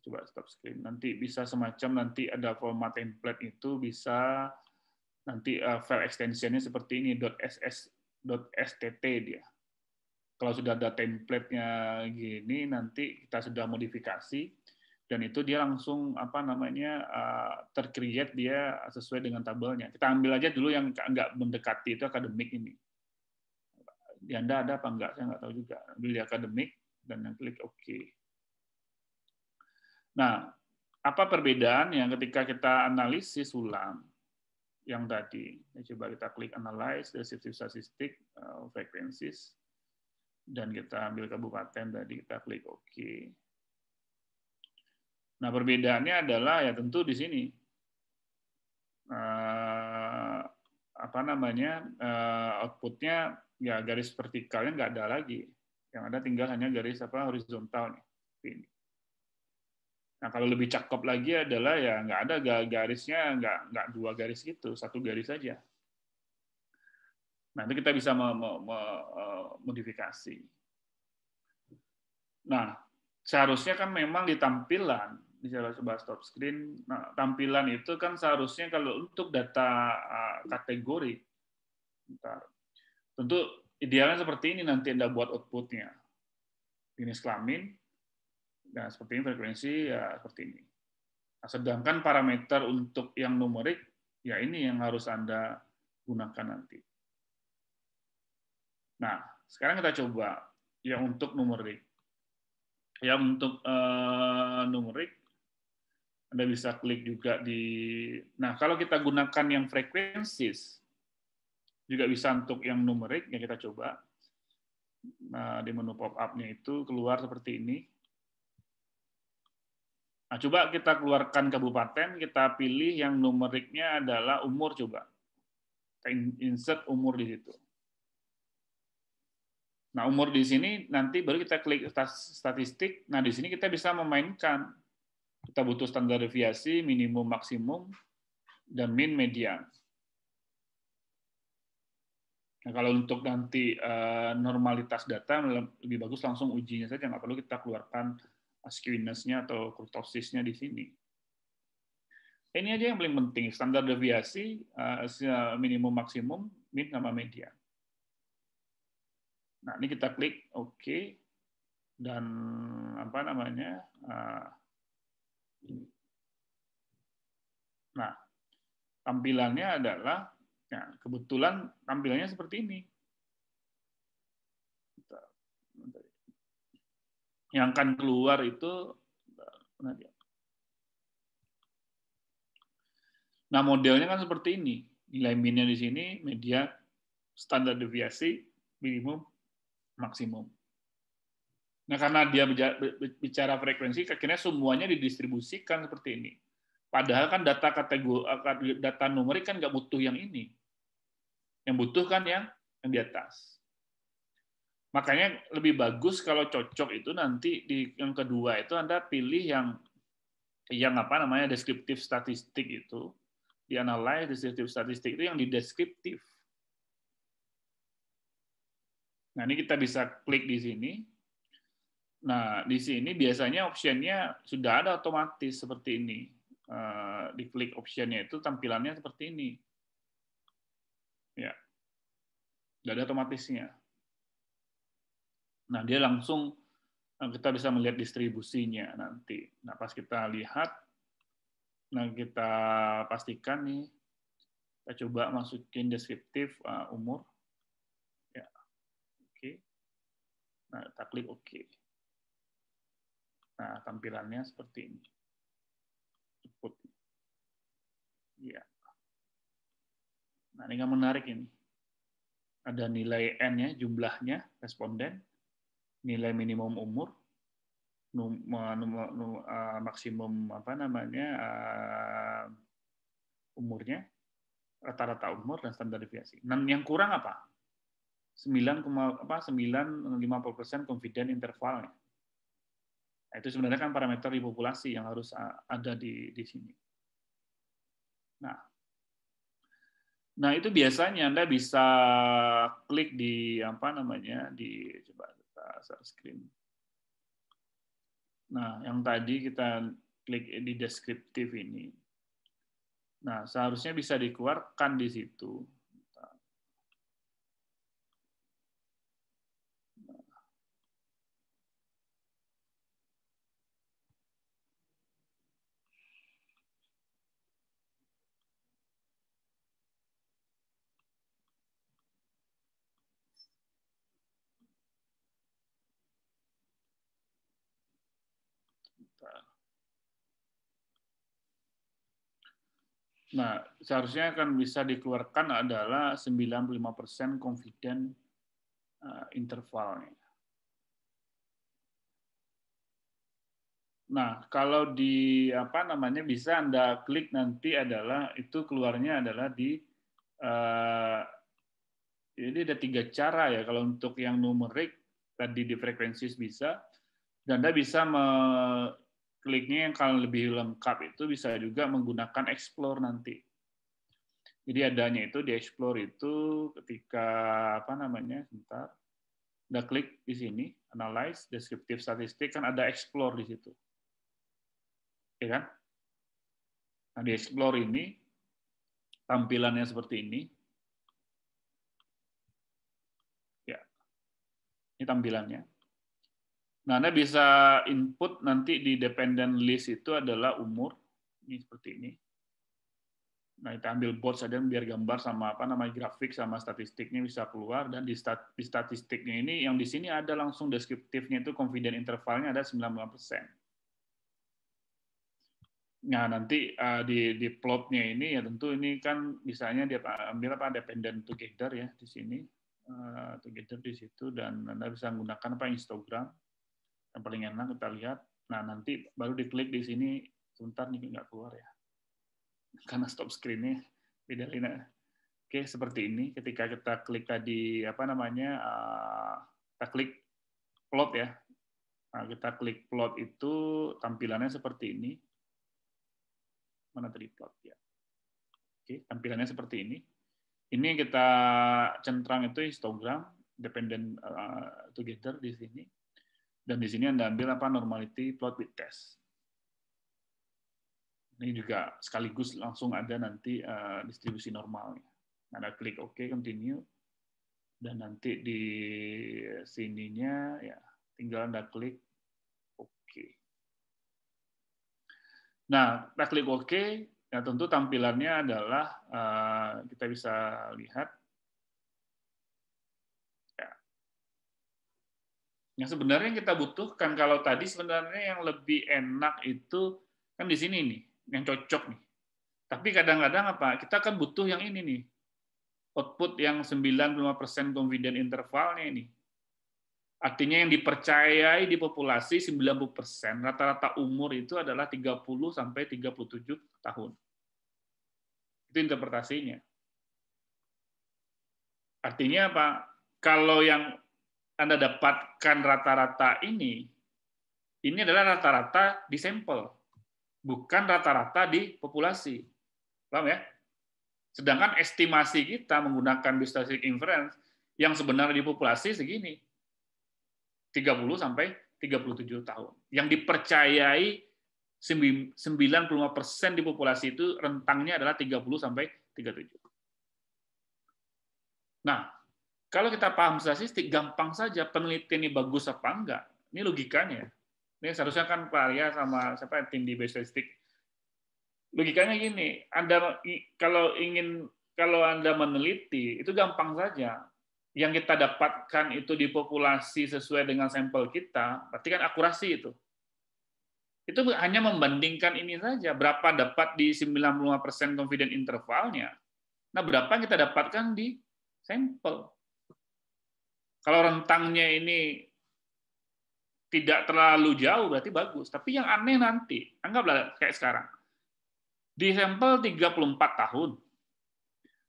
coba stop screen, nanti bisa semacam nanti ada format template itu bisa nanti file extensionnya seperti ini .stt dia. Kalau sudah ada template-nya gini, nanti kita sudah modifikasi dan itu dia langsung tercreate dia sesuai dengan tabelnya. Kita ambil aja dulu yang nggak mendekati itu akademik ini. Di Anda ada apa enggak? Saya nggak tahu juga. Ambil di akademik dan klik OK. Nah, apa perbedaannya ketika kita analisis ulang yang tadi? Coba kita klik Analyze, Descriptive Statistics, Frequencies, dan kita ambil kabupaten tadi, kita klik OK. Nah, perbedaannya adalah ya tentu di sini outputnya ya garis vertikalnya nggak ada lagi, yang ada tinggal hanya garis horizontalnya. Ini. Nah, kalau lebih cakep lagi adalah ya nggak ada garisnya, nggak dua garis gitu, satu garis saja. Nah, itu kita bisa modifikasi. Nah, seharusnya kan memang di tampilan, bisa coba stop screen. Nah, tampilan itu kan seharusnya kalau untuk data kategori, tentu idealnya seperti ini nanti Anda buat outputnya. Jenis kelamin, dan seperti ini frekuensi ya seperti ini. Nah, sedangkan parameter untuk yang numerik, ya ini yang harus Anda gunakan nanti. Nah, sekarang kita coba yang untuk numerik. Ya, untuk numerik, Anda bisa klik juga di... Nah, kalau kita gunakan yang frekuensis, juga bisa untuk yang numerik, ya kita coba. Nah, di menu pop-up-nya itu keluar seperti ini. Nah, coba kita keluarkan kabupaten, kita pilih yang numeriknya adalah umur coba. Kita insert umur di situ. Nah, umur di sini nanti baru kita klik statistik. Nah, di sini kita bisa memainkan. Kita butuh standar deviasi, minimum, maksimum, dan min, median. Nah, kalau untuk nanti normalitas data, lebih bagus langsung ujinya saja. Nggak perlu kita keluarkan skewness-nya atau kurtosisnya di sini. Ini aja yang paling penting, standar deviasi, minimum, maksimum, min, sama median. Nah, ini kita klik OK, dan nah, tampilannya adalah, ya, kebetulan tampilannya seperti ini. Yang akan keluar itu, nah modelnya kan seperti ini. Nilai minnya di sini, media, standar deviasi, minimum, maksimum. Nah, karena dia bicara frekuensi, akhirnya semuanya didistribusikan seperti ini. Padahal kan data kategori, data numerik kan nggak butuh yang ini. Yang butuh kan yang di atas. Makanya lebih bagus kalau cocok itu nanti di yang kedua itu Anda pilih yang deskriptif statistik itu. Di analyze deskriptif statistik itu yang di deskriptif. Nah, ini kita bisa klik di sini. Nah, di sini biasanya optionnya sudah ada otomatis seperti ini. Di klik optionnya itu tampilannya seperti ini. Ya. nggak ada otomatisnya. Nah, dia langsung kita bisa melihat distribusinya nanti. Nah, pas kita lihat, nah kita pastikan nih, kita coba masukin deskriptif umur, ya, oke. Nah, kita klik oke. Nah, tampilannya seperti ini. Input. Ya. Nah, ini yang menarik ini. Ada nilai N-nya, jumlahnya, responden, nilai minimum umur, maksimum apa namanya umurnya, rata-rata umur dan standar deviasi. Dan yang kurang apa? 9,50% confident intervalnya. Nah, itu sebenarnya kan parameter di populasi yang harus ada di sini. Nah, itu biasanya Anda bisa klik di apa namanya di coba kita share screen. Nah, yang tadi kita klik di deskriptif ini. Nah, seharusnya bisa dikeluarkan di situ. Nah, seharusnya akan bisa dikeluarkan adalah 95% confident intervalnya. Nah, kalau di apa namanya bisa Anda klik nanti adalah itu keluarnya adalah di jadi ada 3 cara ya. Kalau untuk yang numerik tadi di frekuensi bisa, dan Anda bisa kliknya yang kalau lebih lengkap itu bisa juga menggunakan explore nanti. Jadi adanya itu di explore itu ketika apa namanya, sebentar, Anda klik di sini, analyze, descriptive statistik, kan ada explore di situ. Ya kan? Nah, di explore ini tampilannya seperti ini. Ya. Ini tampilannya. Nah, Anda bisa input nanti di dependent list itu adalah umur. Ini seperti ini. Nah, kita ambil box saja biar gambar sama apa namanya grafik sama statistiknya bisa keluar, dan di statistiknya ini yang di sini ada langsung deskriptifnya itu confident intervalnya ada 95%. Nah, nanti di plotnya ini ya tentu ini kan misalnya dia ambil apa dependent together ya di sini. Together di situ, dan Anda bisa menggunakan apa histogram yang paling enak kita lihat. Nah, nanti baru diklik di sini, sebentar nih nggak keluar ya karena stop screen-nya beda lainnya. Oke, seperti ini. Ketika kita klik tadi apa namanya, kita klik plot ya. Nah, kita klik plot itu tampilannya seperti ini. Mana tadi plot ya? Oke, tampilannya seperti ini. Ini yang kita centang itu histogram dependent together di sini. Dan di sini Anda ambil apa normality plot with test. Ini juga sekaligus langsung ada nanti distribusi normalnya. Anda klik OK, continue, dan nanti di sininya ya tinggal Anda klik OK. Nah, kita klik OK, ya tentu tampilannya adalah kita bisa lihat ya. Yang sebenarnya yang kita butuhkan kalau tadi sebenarnya yang lebih enak itu kan di sini nih, yang cocok nih. Tapi kadang-kadang apa? Kita kan butuh yang ini nih. Output yang 95% confident intervalnya ini. Artinya yang dipercayai di populasi 90%, rata-rata umur itu adalah 30 sampai 37 tahun. Itu interpretasinya. Artinya apa? Kalau yang Anda dapatkan rata-rata ini adalah rata-rata di sampel, bukan rata-rata di populasi. Paham ya? Sedangkan estimasi kita menggunakan statistic inference yang sebenarnya di populasi segini. 30 sampai 37 tahun. Yang dipercayai 95% di populasi itu rentangnya adalah 30 sampai 37. Nah, Kalau kita paham statistik, gampang saja penelitian ini bagus apa enggak. Ini logikanya. Ini seharusnya kan Pak Arya sama siapa tim di statistik. Logikanya gini, kalau Anda meneliti itu gampang saja. Yang kita dapatkan itu di populasi sesuai dengan sampel kita, berarti kan akurasi itu. Itu hanya membandingkan ini saja, berapa dapat di 95% confidence intervalnya. Nah, berapa yang kita dapatkan di sampel. Kalau rentangnya ini tidak terlalu jauh, berarti bagus. Tapi yang aneh nanti, anggaplah kayak sekarang. Di sampel 34 tahun.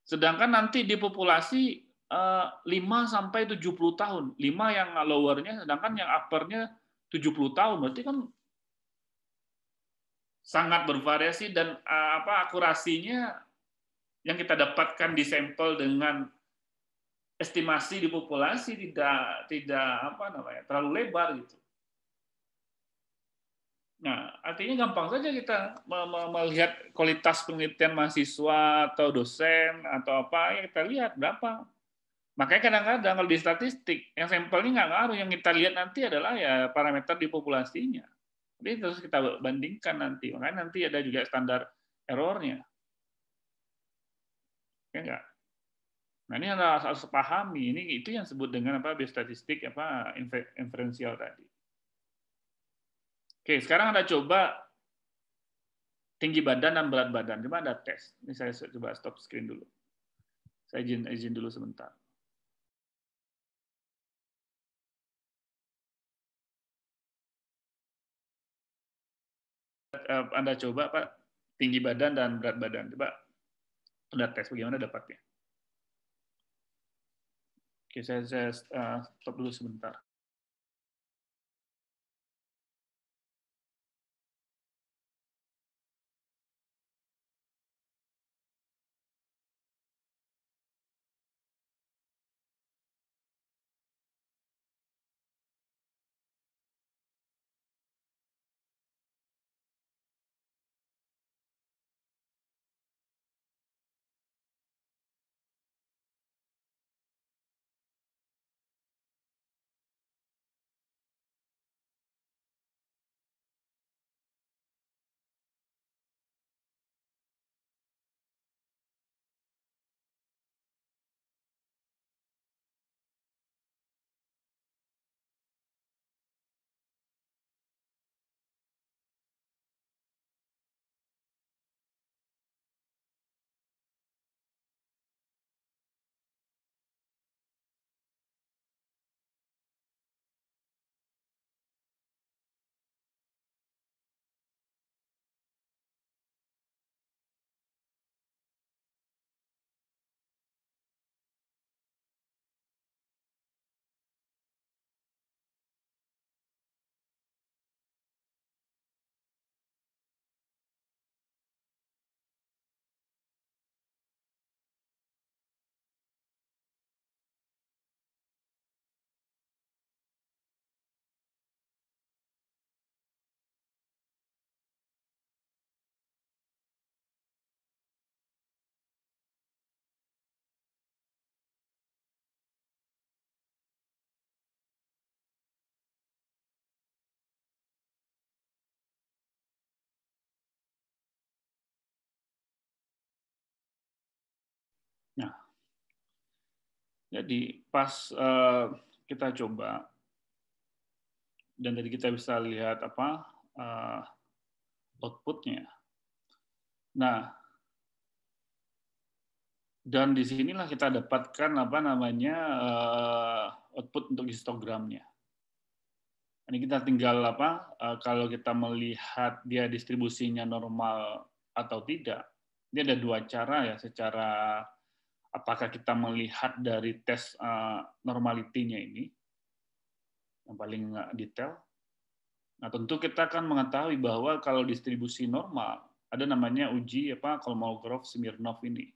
Sedangkan nanti di populasi 5 sampai 70 tahun. 5 yang lowernya, sedangkan yang uppernya 70 tahun. Berarti kan sangat bervariasi dan akurasinya yang kita dapatkan di sampel dengan estimasi di populasi tidak terlalu lebar gitu. Nah, artinya gampang saja kita melihat kualitas penelitian mahasiswa atau dosen atau apa, ya kita lihat berapa. Makanya kadang-kadang kalau di statistik, yang sampelnya nggak ngaruh, yang kita lihat nanti adalah ya parameter di populasinya. Jadi terus kita bandingkan nanti, makanya nanti ada juga standar errornya. Ya enggak? Nah, ini harus pahami, ini itu yang disebut dengan biostatistik inferensial tadi. Oke, sekarang Anda coba tinggi badan dan berat badan. Coba Anda tes. Ini saya coba stop screen dulu. Saya izin dulu sebentar. Anda coba, Pak, tinggi badan dan berat badan. Coba Anda tes bagaimana dapatnya. Oke, saya stop dulu sebentar. Nah, jadi pas kita coba dan tadi kita bisa lihat outputnya. Nah, dan disinilah kita dapatkan output untuk histogramnya. Ini kita tinggal kalau kita melihat dia distribusinya normal atau tidak. Ini ada dua cara ya, secara apakah kita melihat dari tes normality-nya ini yang paling detail. Nah, tentu kita akan mengetahui bahwa kalau distribusi normal ada namanya uji Kolmogorov-Smirnov ini.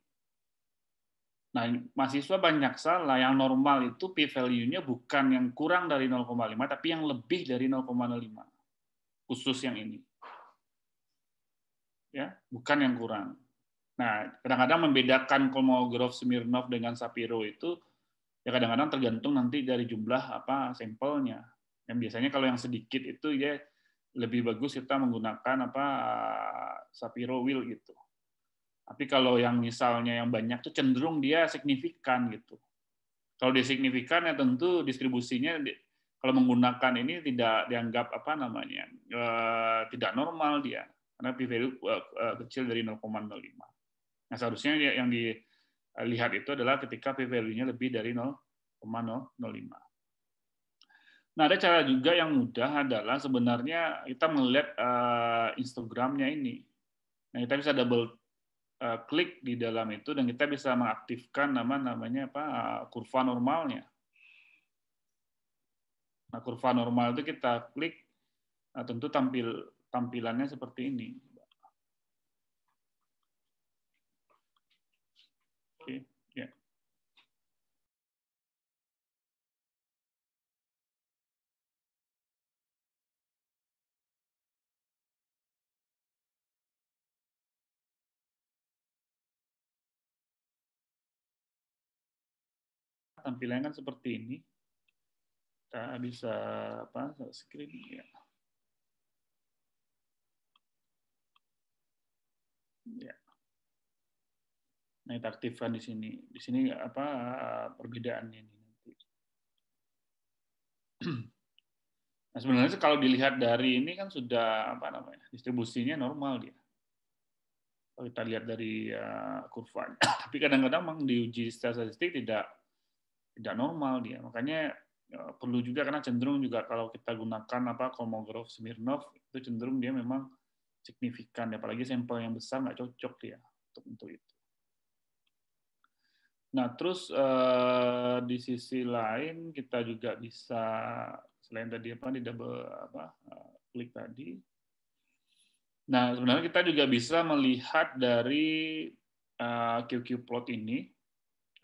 Nah, mahasiswa banyak salah, yang normal itu p-value-nya bukan yang kurang dari 0,5, tapi yang lebih dari 0,05. Khusus yang ini. Ya, bukan yang kurang. Nah, kadang-kadang membedakan Kolmogorov-Smirnov dengan Shapiro itu Ya kadang-kadang tergantung nanti dari jumlah sampelnya. Yang biasanya kalau yang sedikit itu ya lebih bagus kita menggunakan Shapiro wheel gitu. Tapi kalau yang misalnya yang banyak tuh cenderung dia signifikan gitu. Kalau dia signifikan ya tentu distribusinya kalau menggunakan ini tidak dianggap tidak normal dia karena p-value kecil dari 0,05. Nah, seharusnya yang dilihat itu adalah ketika p-value-nya lebih dari 0,005. Nah, ada cara juga yang mudah adalah sebenarnya kita melihat Instagram-nya ini. Nah, kita bisa double klik di dalam itu dan kita bisa mengaktifkan namanya kurva normalnya. Nah, kurva normal itu kita klik, tentu tampilannya seperti ini. Oke, ya. Tampilannya kan seperti ini. Kita bisa screen ya. Ya. Nah, kita aktifkan di sini. Di sini perbedaannya ini nanti. Nah, sebenarnya kalau dilihat dari ini kan sudah distribusinya normal dia. Kalau kita lihat dari kurvanya. Tapi kadang-kadang memang diuji secara statistik tidak normal dia. Makanya perlu juga karena cenderung juga kalau kita gunakan Kolmogorov Smirnov itu cenderung dia memang signifikan, apalagi sampel yang besar nggak cocok dia untuk itu. Nah, terus di sisi lain kita juga bisa selain tadi di double klik tadi. Nah, sebenarnya kita juga bisa melihat dari QQ plot ini.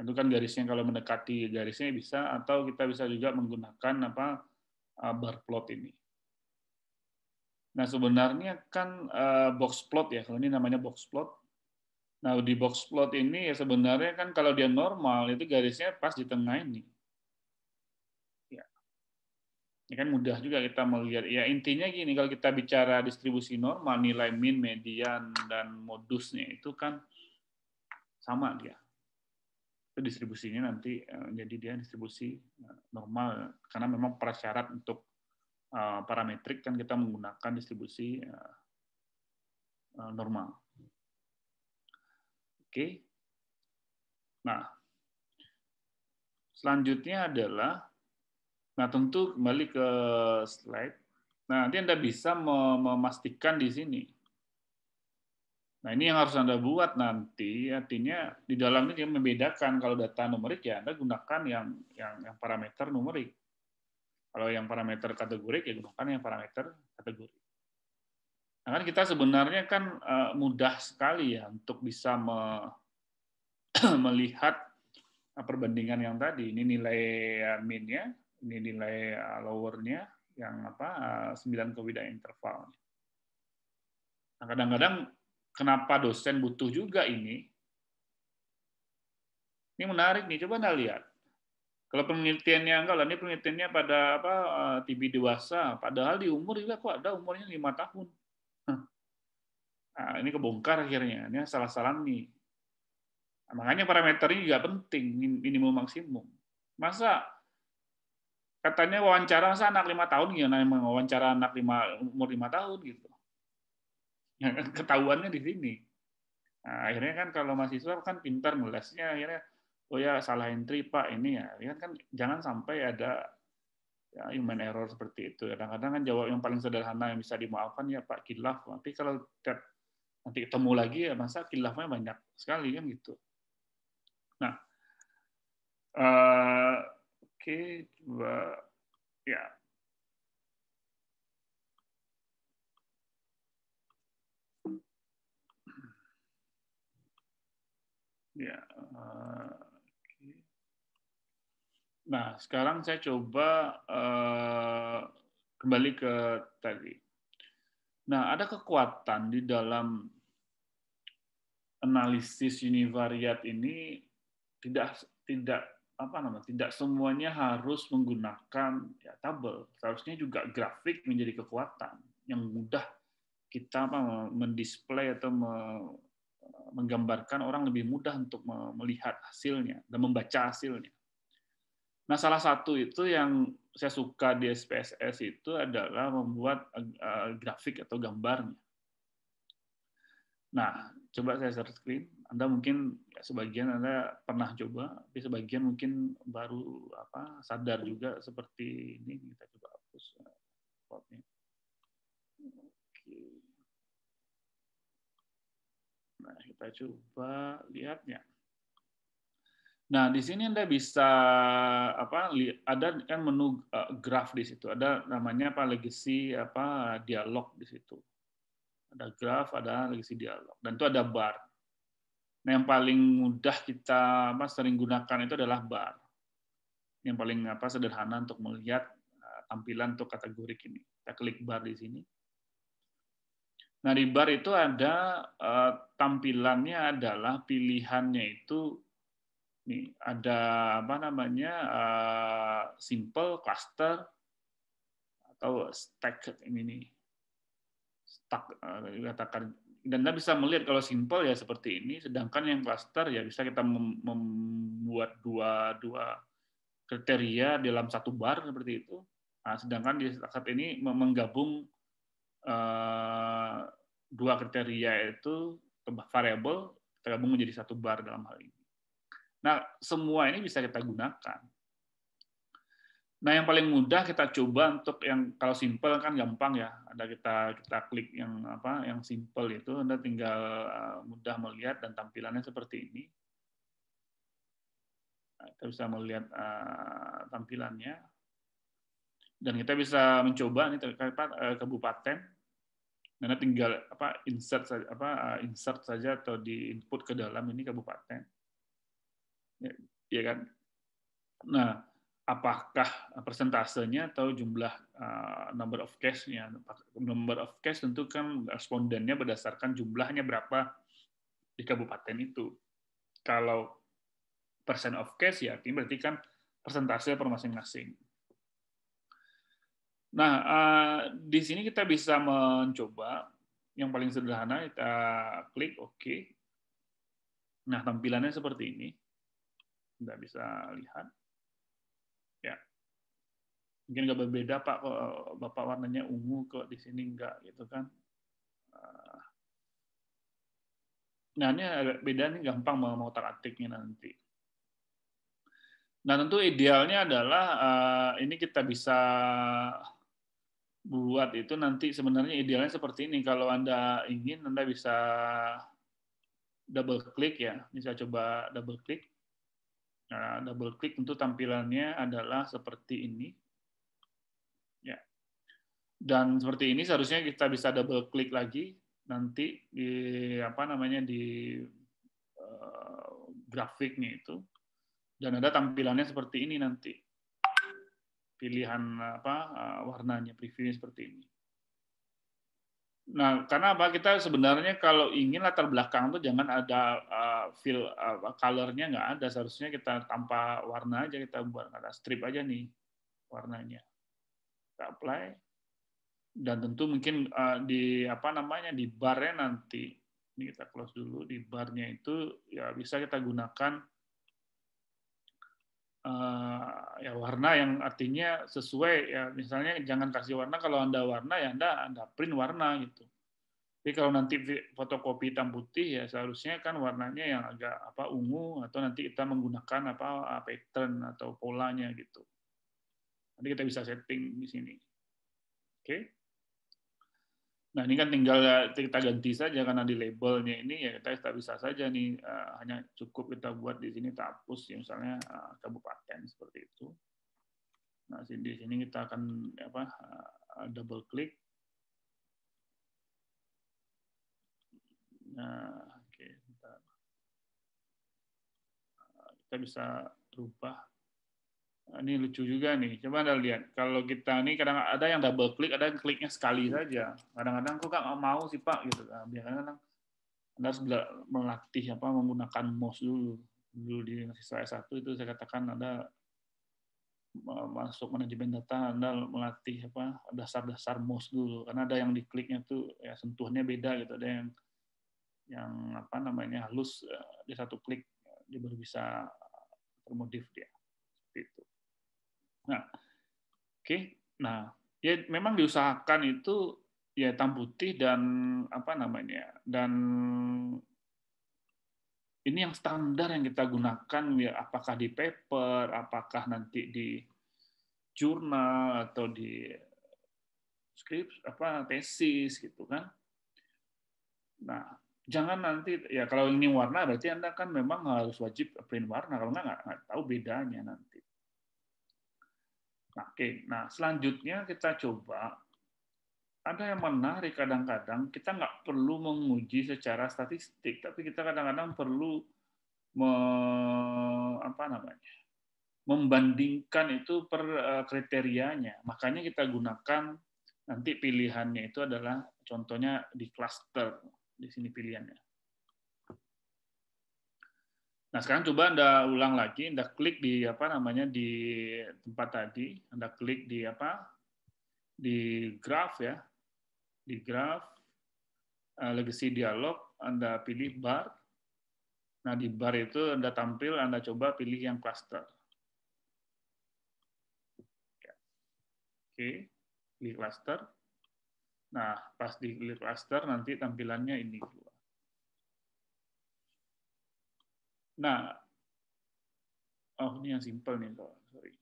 Itu kan garisnya kalau mendekati garisnya bisa, atau kita bisa juga menggunakan bar plot ini. Nah, sebenarnya kan box plot ya, kalau ini namanya box plot. Nah, di box plot ini ya sebenarnya kan kalau dia normal itu garisnya pas di tengah ini. Ya. Ini kan mudah juga kita melihat. Ya intinya gini, kalau kita bicara distribusi normal, nilai min, median, dan modusnya itu kan sama dia. Itu distribusinya nanti jadi dia distribusi normal karena memang prasyarat untuk parametrik kan kita menggunakan distribusi normal. Oke. Nah, selanjutnya adalah, nah tentu kembali ke slide. Nah, nanti Anda bisa memastikan di sini. Nah, ini yang harus Anda buat nanti, artinya di dalam ini dia membedakan kalau data numerik ya Anda gunakan yang parameter numerik. Kalau yang parameter kategorik ya gunakan yang parameter kategori. Nah, kan kita sebenarnya kan mudah sekali ya untuk bisa melihat perbandingan yang tadi. Ini nilai min-nya, ini nilai lower-nya, yang 9 kewidaan interval. Nah, kadang-kadang kenapa dosen butuh juga ini? Ini menarik nih, coba Anda lihat. Kalau penelitiannya enggak lah, ini penelitiannya pada TB dewasa, padahal di umur juga kok ada umurnya 5 tahun. Nah, ini kebongkar akhirnya, ini salah-salah nih. Nah, makanya parameter ini juga penting, minimum maksimum. Masa katanya wawancara masa anak 5 tahun ya, memang wawancara anak umur 5 tahun gitu. Ya, ketahuannya di sini. Nah, akhirnya kan kalau mahasiswa kan pintar ngelesnya, akhirnya oh ya salah entry Pak ini ya. Kan jangan sampai ada ya, human error seperti itu. Kadang-kadang kan jawab yang paling sederhana yang bisa dimaafkan ya Pak kilaf. Tapi kalau nanti ketemu lagi ya masa kilafnya banyak sekali kan gitu. Nah, oke, coba ya. Ya. Nah, sekarang saya coba kembali ke tadi. Nah, ada kekuatan di dalam analisis univariat ini tidak tidak semuanya harus menggunakan ya, tabel. Seharusnya juga grafik menjadi kekuatan yang mudah kita mendisplay atau menggambarkan, orang lebih mudah untuk melihat hasilnya dan membaca hasilnya. Nah, salah satu itu yang saya suka di SPSS itu adalah membuat grafik atau gambarnya. Nah, coba saya share screen. Anda mungkin ya, sebagian Anda pernah coba, tapi sebagian mungkin baru sadar juga seperti ini. Kita coba hapus plotnya. Oke. Nah, kita coba lihatnya. Nah, di sini Anda bisa ada kan menu graph di situ. Ada namanya legacy dialog di situ. Ada graph, ada legacy dialog, dan itu ada bar. Nah, yang paling mudah kita sering gunakan itu adalah bar. Yang paling sederhana untuk melihat tampilan untuk kategori ini. Kita klik bar di sini. Nah, di bar itu ada tampilannya adalah pilihannya itu nih, ada simple, cluster, atau stack ini nih. Stack katakan, dan Anda bisa melihat kalau simple ya seperti ini, sedangkan yang cluster ya bisa kita membuat dua kriteria dalam satu bar seperti itu. Nah, sedangkan di saat ini menggabung dua kriteria itu variabel tergabung menjadi satu bar dalam hal ini. Nah, semua ini bisa kita gunakan. Nah, yang paling mudah kita coba untuk yang kalau simple kan gampang ya. Ada kita klik yang simple itu, Anda tinggal mudah melihat dan tampilannya seperti ini. Nah, kita bisa melihat tampilannya. Dan kita bisa mencoba ini terkait kabupaten. Anda tinggal insert saja atau di input ke dalam ini kabupaten. Ya kan? Nah, apakah persentasenya atau jumlah number of case-nya? Number of case tentu kan respondennya berdasarkan jumlahnya berapa di kabupaten itu. Kalau percent of case ya artinya berarti kan persentase per masing-masing. Nah, di sini kita bisa mencoba yang paling sederhana, kita klik OK. Nah, tampilannya seperti ini. Anda bisa lihat. Ya. Mungkin nggak berbeda, Pak, kok Bapak warnanya ungu, kok di sini enggak, gitu kan. Nah, ini agak beda nih, gampang mau otak-atiknya nanti. Nah, tentu idealnya adalah ini kita bisa buat itu nanti sebenarnya idealnya seperti ini. Kalau Anda ingin, Anda bisa double klik ya. Bisa coba double klik. Nah, double klik tentu tampilannya adalah seperti ini. Ya. Dan seperti ini seharusnya kita bisa double klik lagi nanti di di grafiknya itu. Dan ada tampilannya seperti ini nanti. Pilihan warnanya, previewnya seperti ini. Nah, karena kita sebenarnya kalau ingin latar belakang itu jangan ada fill color-nya, nggak ada. Seharusnya kita tanpa warna aja, kita buat ada strip aja nih warnanya. Kita apply. Dan tentu mungkin di di bar-nya nanti, ini kita close dulu, di bar-nya itu ya bisa kita gunakan ya warna yang artinya sesuai ya, misalnya jangan kasih warna, kalau Anda warna ya Anda print warna gitu. Tapi kalau nanti fotokopi hitam putih ya seharusnya kan warnanya yang agak ungu, atau nanti kita menggunakan pattern atau polanya gitu. Nanti kita bisa setting di sini. Oke. Nah, ini kan tinggal kita ganti saja karena di labelnya ini ya kita bisa saja nih hanya cukup kita buat di sini, kita hapus ya, misalnya kabupaten seperti itu. Nah, di sini kita akan double klik. Nah, oke, kita bisa rubah. Nah, ini lucu juga nih. Coba Anda lihat. Kalau kita nih kadang ada yang double klik, ada yang kliknya sekali saja. Kadang-kadang kok nggak mau sih Pak gitu. Biasanya kadang Anda harus melatih menggunakan mouse dulu. dulu di siswa S1 itu saya katakan Anda masuk manajemen data, Anda melatih dasar-dasar mouse dulu, karena ada yang dikliknya tuh ya sentuhnya beda gitu, ada yang halus, di satu klik dia baru bisa termodif dia seperti itu. Nah, oke. Nah, ya memang diusahakan itu ya hitam putih dan dan ini yang standar yang kita gunakan ya, apakah di paper, apakah nanti di jurnal atau di skrip tesis gitu kan. Nah, jangan nanti ya kalau ini warna berarti Anda kan memang harus wajib print warna, kalau nggak tahu bedanya nanti. Nah, oke. Nah, selanjutnya kita coba ada yang menarik, kadang-kadang kita nggak perlu menguji secara statistik, tapi kita kadang-kadang perlu membandingkan itu per kriterianya. Makanya kita gunakan nanti pilihannya itu adalah contohnya di cluster, di sini pilihannya. Nah, sekarang coba Anda ulang lagi, Anda klik di di tempat tadi, Anda klik di di graph ya. Di graph legacy dialog, Anda pilih bar. Nah, di bar itu Anda tampil, Anda coba pilih yang cluster. Oke, pilih cluster. Nah, pas di pilih cluster nanti tampilannya ini. Nah, ini yang simple nih, sorry.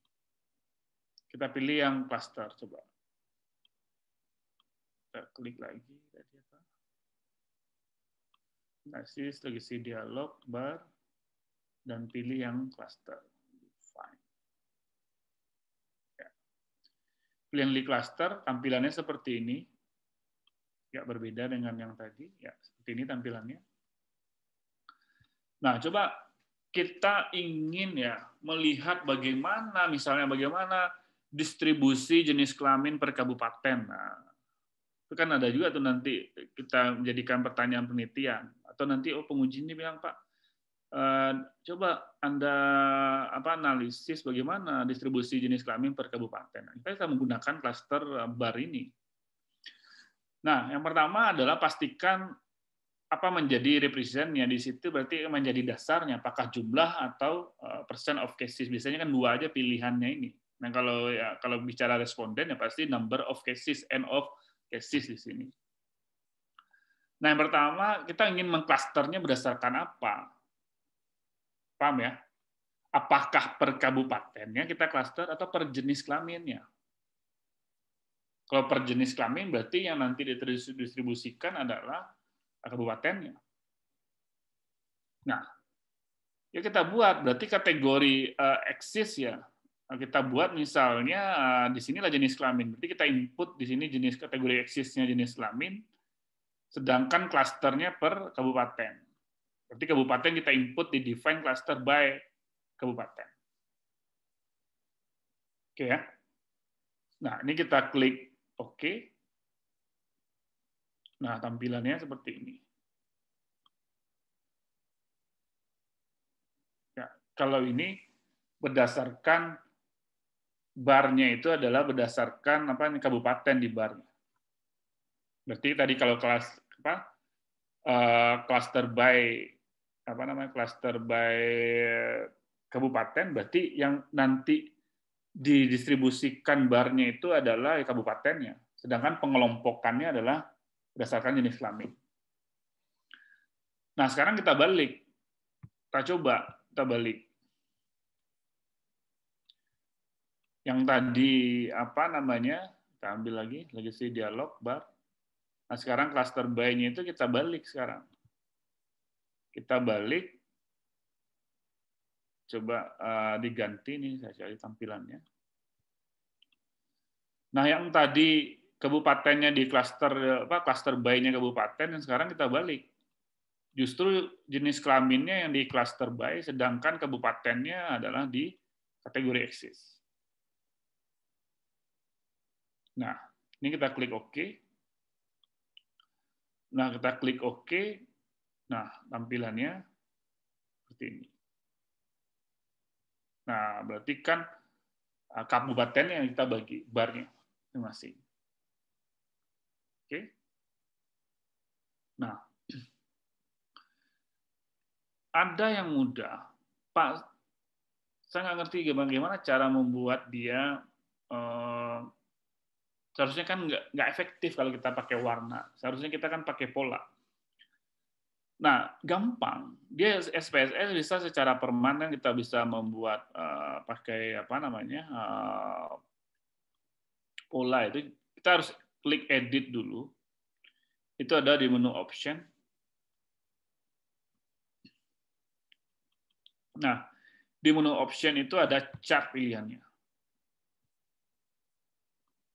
Kita pilih yang cluster, coba. Kita klik lagi. Basis, legacy dialog, bar, dan pilih yang cluster. Fine. Ya. Pilih yang cluster, tampilannya seperti ini. Ya, berbeda dengan yang tadi. Ya, seperti ini tampilannya. Nah, coba kita ingin ya melihat bagaimana distribusi jenis kelamin per kabupaten. Nah, itu kan ada juga tuh nanti kita menjadikan pertanyaan penelitian, atau nanti penguji ini bilang, Pak, coba Anda analisis bagaimana distribusi jenis kelamin per kabupaten. Nah, kita menggunakan klaster bar ini. Nah, yang pertama adalah pastikan apa menjadi representnya di situ, berarti menjadi dasarnya apakah jumlah atau percent of cases. Biasanya kan dua aja pilihannya ini. Nah, kalau bicara responden ya pasti number of cases, n of cases di sini. Nah, yang pertama kita ingin mengklasternya berdasarkan apa? Paham ya? Apakah per kabupatennya kita klaster atau per jenis kelaminnya? Kalau per jenis kelamin berarti yang nanti didistribusikan adalah kabupatennya. Nah, ya kita buat berarti kategori eksis ya. Kita buat misalnya di sinilah jenis kelamin. Berarti kita input di sini jenis kategori eksisnya jenis kelamin, sedangkan klasternya per kabupaten. Berarti kabupaten kita input di define cluster by kabupaten. Oke ya. Nah, ini kita klik OK. Nah, tampilannya seperti ini. Ya, kalau ini berdasarkan barnya itu adalah berdasarkan kabupaten di barnya. Berarti tadi kalau cluster by cluster by kabupaten, berarti yang nanti didistribusikan barnya itu adalah kabupatennya, sedangkan pengelompokannya adalah berdasarkan jenis kelamin. Nah, sekarang kita balik. Kita balik. Yang tadi kita ambil lagi legacy dialog bar. Nah, sekarang cluster by-nya itu kita balik sekarang. Kita balik. Coba diganti nih, saya cari tampilannya. Nah, yang tadi kabupatennya di cluster by-nya kabupaten, dan sekarang kita balik. Justru jenis kelaminnya yang di cluster by, sedangkan kabupatennya adalah di kategori eksis. Nah, ini kita klik OK. Nah, kita klik OK. Nah, tampilannya seperti ini. Nah, berarti kan kabupaten yang kita bagi barnya masing-masing. Oke. Nah, ada yang mudah, Pak. Saya nggak ngerti bagaimana cara membuat dia. Seharusnya kan nggak efektif kalau kita pakai warna. Seharusnya kita kan pakai pola. Nah, gampang. Dia SPSS bisa secara permanen kita bisa membuat pakai apa namanya pola itu. Kita harus klik edit dulu. Itu ada di menu option. Nah, di menu option itu ada chart pilihannya.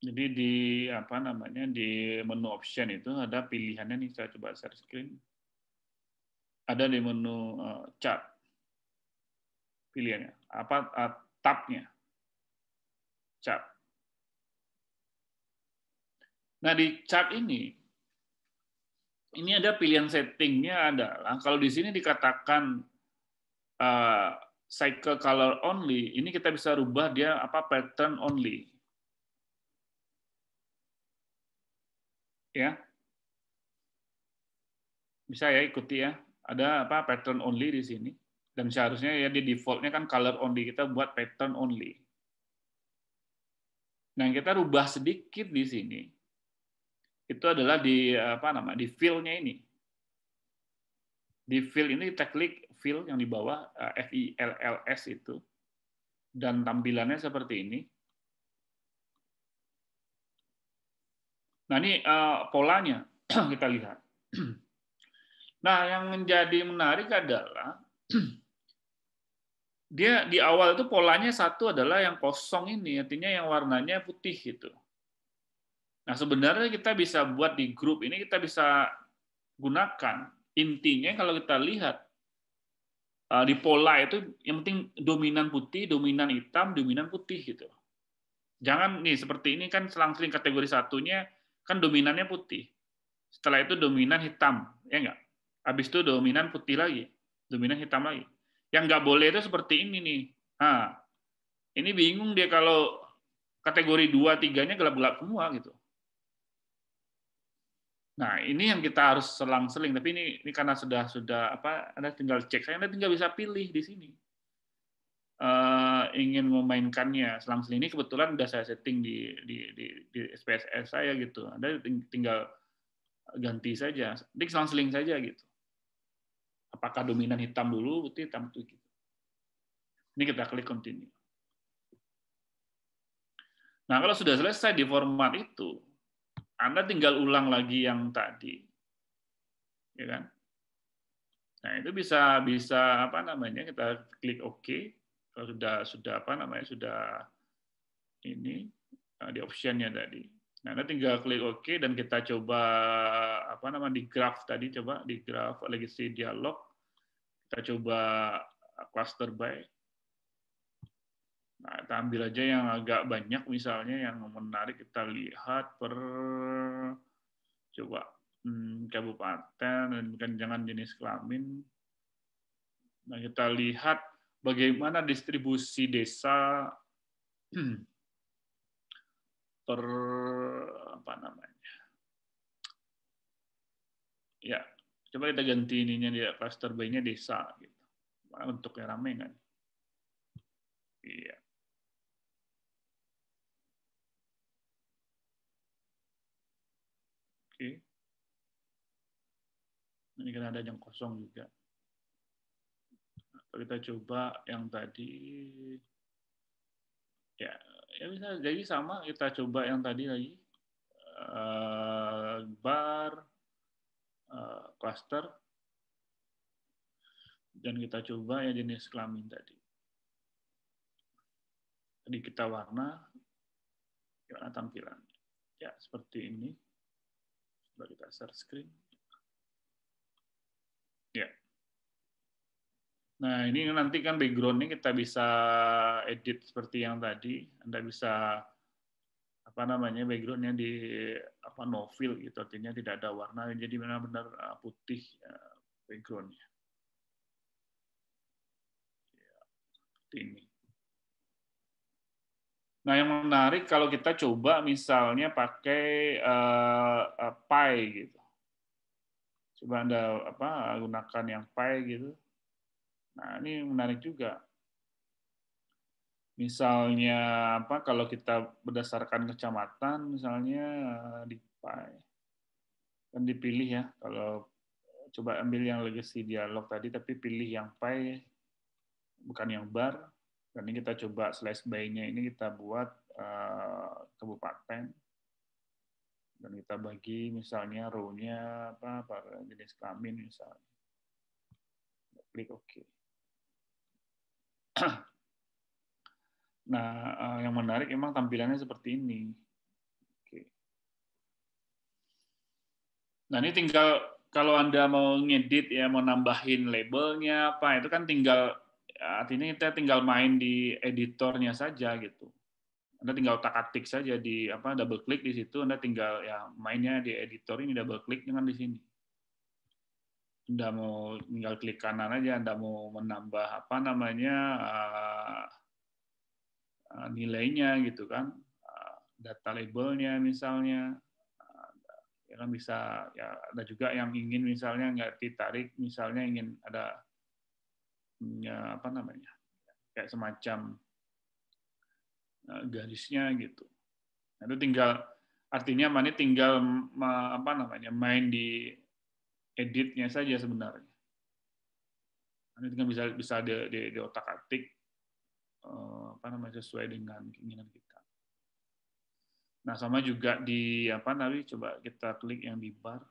Jadi di apa namanya di menu option itu ada pilihannya nih, saya coba share screen. Ada di menu chart pilihannya. Apa tabnya? Chart. Nah, di chart ini ada pilihan settingnya adalah kalau di sini dikatakan cycle color only, ini kita bisa rubah dia apa pattern only. Ya. Bisa ya ikuti ya. Ada apa pattern only di sini. Dan seharusnya ya di defaultnya kan color only, kita buat pattern only. Nah, yang kita rubah sedikit di sini itu adalah di apa nama di fill-nya ini. Di fill ini kita klik fill yang di bawah FILLS itu dan tampilannya seperti ini. Nah, ini polanya kita lihat. Nah, yang menjadi menarik adalah dia di awal itu polanya satu adalah yang kosong ini, artinya yang warnanya putih gitu. Nah, sebenarnya kita bisa buat di grup ini, kita bisa gunakan. Intinya kalau kita lihat di pola itu yang penting dominan putih, dominan hitam, dominan putih gitu. Jangan nih seperti ini kan selang-seling kategori satunya kan dominannya putih. Setelah itu dominan hitam, ya enggak? Habis itu dominan putih lagi, dominan hitam lagi. Yang nggak boleh itu seperti ini nih. Nah, ini bingung dia kalau kategori 2, 3-nya gelap-gelap semua gitu. Nah, ini yang kita harus selang-seling. Tapi ini karena sudah apa? Anda tinggal cek. Anda tinggal bisa pilih di sini. Ingin memainkannya selang-seling ini kebetulan udah saya setting di SPSS saya gitu. Anda tinggal ganti saja. Nanti selang-seling saja gitu. Apakah dominan hitam dulu, putih, hitam putih gitu. Ini kita klik continue. Nah, kalau sudah selesai di format itu, Anda tinggal ulang lagi yang tadi. Ya kan? Nah, itu bisa apa namanya? Kita klik OK. Kalau sudah apa namanya? Sudah ini di optionnya tadi. Nah, Anda tinggal klik OK dan kita coba apa namanya di graph tadi, coba di graph legacy dialog. Kita coba cluster by. Nah, kita ambil aja yang agak banyak, misalnya yang menarik kita lihat per coba kabupaten dan jangan jenis kelamin. Nah, kita lihat bagaimana distribusi desa per apa namanya. Ya, coba kita ganti ininya dia cluster by-nya desa gitu. Untuk yang rame kan. Iya. Oke. Ini kan ada yang kosong juga. Nah, kita coba yang tadi ya bisa jadi sama, kita coba yang tadi lagi bar cluster dan kita coba ya jenis kelamin tadi. Tadi kita warna tampilan ya seperti ini. Coba kita share screen. Ya. Nah, ini nanti kan background-nya kita bisa edit seperti yang tadi. Anda bisa apa namanya background-nya di apa no fill gitu, artinya tidak ada warna, jadi benar-benar putih background-nya. Ya, seperti ini. Nah, yang menarik kalau kita coba misalnya pakai Pi gitu. Coba Anda gunakan yang Pi gitu. Nah, ini menarik juga. Misalnya kalau kita berdasarkan kecamatan misalnya di Pi. Kan dipilih ya, kalau coba ambil yang legacy dialog tadi tapi pilih yang Pi bukan yang bar. Dan ini kita coba slash by-nya ini kita buat kabupaten. Dan kita bagi misalnya row-nya jenis kelamin misalnya. Klik OK. Nah, yang menarik emang tampilannya seperti ini. Oke. Nah, ini tinggal kalau Anda mau ngedit ya, mau nambahin labelnya itu kan tinggal artinya kita tinggal main di editornya saja gitu. Anda tinggal otak-atik saja di double klik di situ, Anda tinggal ya mainnya di editor ini double klik dengan di sini. Anda mau tinggal klik kanan aja, Anda mau menambah nilainya gitu kan, data labelnya misalnya, ya kan bisa ya ada juga yang ingin misalnya nggak ditarik, misalnya ingin ada ya, kayak semacam garisnya gitu. Nah, itu tinggal artinya tinggal main di editnya saja sebenarnya. Ini tinggal bisa di otak-atik sesuai dengan keinginan kita. Nah, sama juga di coba kita klik yang di bar.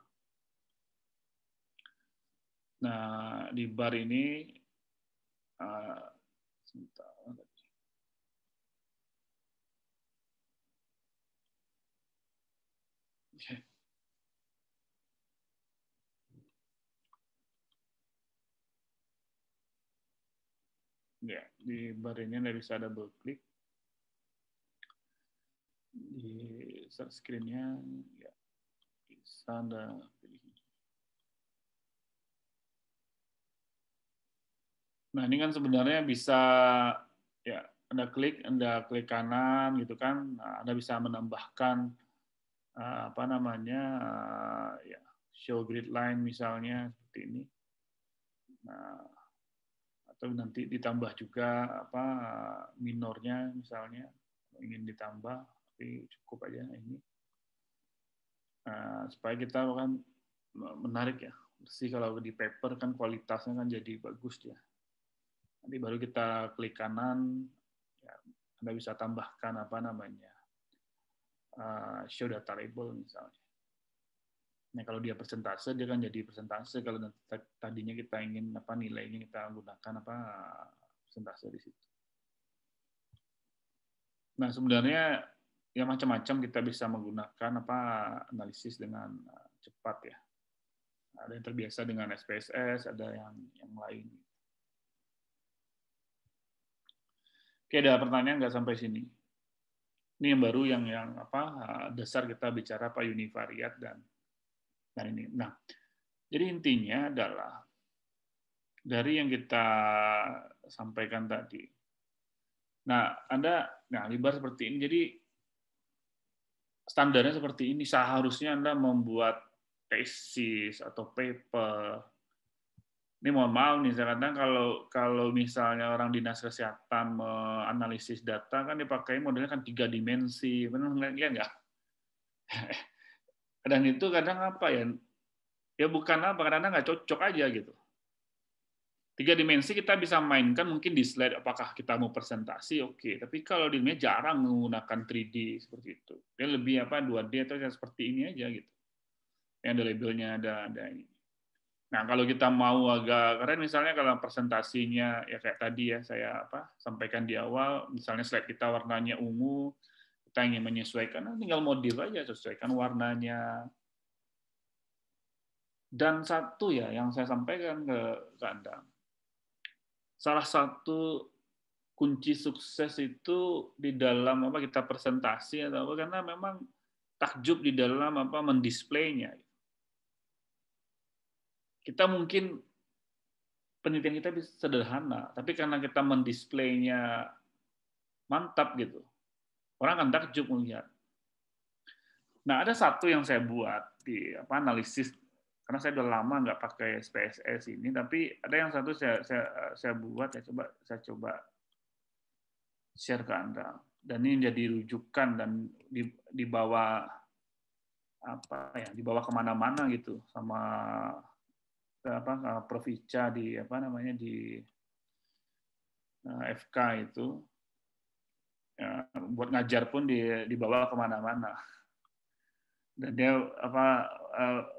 Nah, di bar ini sebentar. Ya, di bar ini Anda bisa double klik. Di start screen-nya ya, bisa Anda pilih. Nah, ini kan sebenarnya bisa ya Anda klik kanan gitu kan. Nah, Anda bisa menambahkan ya show grid line misalnya seperti ini. Nah, atau nanti ditambah juga minornya misalnya ingin ditambah tapi cukup aja ini. Supaya kita kan menarik ya. Bersih kalau di paper kan kualitasnya kan jadi bagus ya. Nanti baru kita klik kanan, ya, Anda bisa tambahkan show data label misalnya. Nah, kalau dia persentase, dia kan jadi persentase. Kalau tadinya kita ingin nilainya kita gunakan persentase di situ. Nah, sebenarnya ya macam-macam kita bisa menggunakan analisis dengan cepat ya. Ada yang terbiasa dengan SPSS, ada yang lain. Oke, ada pertanyaan nggak sampai sini? Ini yang baru yang dasar kita bicara univariat dan ini. Nah, jadi intinya adalah dari yang kita sampaikan tadi. Nah, libar seperti ini. Jadi standarnya seperti ini. Seharusnya Anda membuat tesis atau paper. Ini mohon maaf nih, saya katakan kalau misalnya orang dinas kesehatan menganalisis data kan dipakai modelnya kan 3 dimensi, benar nggak? Dan itu kadang ya bukan kadang nggak cocok aja gitu. 3 dimensi kita bisa mainkan mungkin di slide apakah kita mau presentasi, oke. Tapi kalau di dunia jarang menggunakan 3D seperti itu. Dia lebih 2D atau seperti ini aja gitu. Yang ada labelnya, ada ini. Nah, kalau kita mau agak keren, misalnya kalau presentasinya ya kayak tadi ya saya sampaikan di awal, misalnya slide kita warnanya ungu, kita ingin menyesuaikan, tinggal modif aja, sesuaikan warnanya. Dan satu ya yang saya sampaikan ke Anda, salah satu kunci sukses itu di dalam kita presentasi atau karena memang takjub di dalam mendisplaynya. Kita mungkin penelitian kita bisa sederhana, tapi karena kita mendisplaynya mantap gitu, Orang akan takjub melihat. Nah, ada satu yang saya buat di analisis, karena saya udah lama nggak pakai SPSS ini, tapi ada yang satu saya buat, saya coba share ke Anda. Dan ini jadi rujukan dan dibawa dibawa kemana-mana gitu sama Prof. Ica di di FK itu, ya, buat ngajar pun dibawa kemana-mana. Dan dia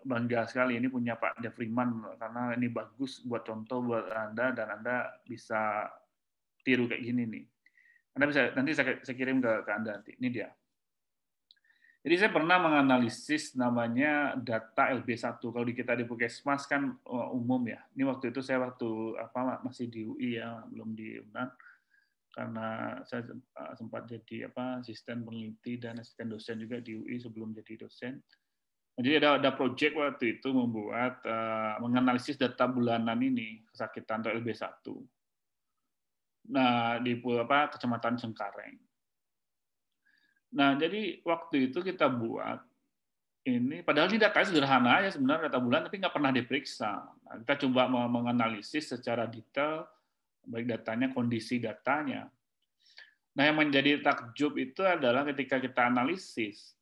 bangga sekali ini punya Pak De Vriman karena ini bagus buat contoh buat Anda dan Anda bisa tiru kayak gini nih. Anda bisa nanti saya kirim ke Anda nanti. Ini dia. Jadi saya pernah menganalisis namanya data LB1. Kalau di kita di Puskesmas kan umum ya. Ini waktu itu saya masih di UI ya, belum di UNAN. Karena saya sempat jadi asisten peneliti dan asisten dosen juga di UI sebelum jadi dosen. Jadi ada proyek waktu itu membuat menganalisis data bulanan ini kesakitan atau LB1. Nah, di Kecamatan Cengkareng. Nah, jadi waktu itu kita buat ini, padahal ini datanya sederhana aja sebenarnya, data bulan, tapi nggak pernah diperiksa. Nah, kita coba menganalisis secara detail, baik datanya, kondisi datanya. Nah, yang menjadi takjub itu adalah ketika kita analisis.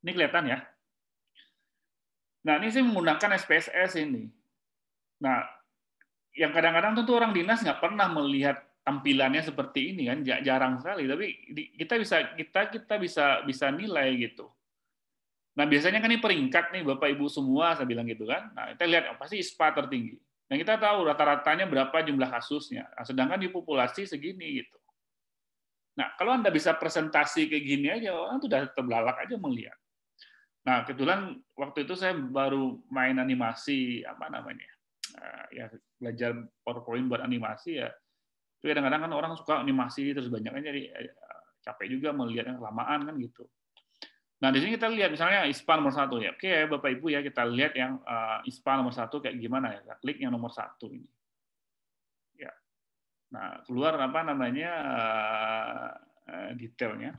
Ini kelihatan ya. Nah, ini saya menggunakan SPSS ini. Nah, yang kadang-kadang tentu orang dinas nggak pernah melihat tampilannya seperti ini kan, jarang sekali. Tapi kita bisa nilai gitu. Nah, biasanya kan ini peringkat nih Bapak Ibu semua, saya bilang gitu kan. Nah, kita lihat pasti ISPA tertinggi. Nah, kita tahu rata-ratanya berapa jumlah kasusnya. Nah, sedangkan di populasi segini gitu. Nah, kalau Anda bisa presentasi kayak gini aja, orang tuh udah terbelalak aja melihat. Nah, kebetulan waktu itu saya baru main animasi ya belajar PowerPoint buat animasi ya. Tapi kadang-kadang kan orang suka animasi terus banyaknya jadi capek juga melihatnya kelamaan kan gitu. Nah, di sini kita lihat misalnya ISPA nomor 1 ya. Oke ya Bapak Ibu ya, kita lihat yang ISPA nomor 1 kayak gimana ya. Kita klik yang nomor 1 ini. Ya. Nah, keluar detailnya.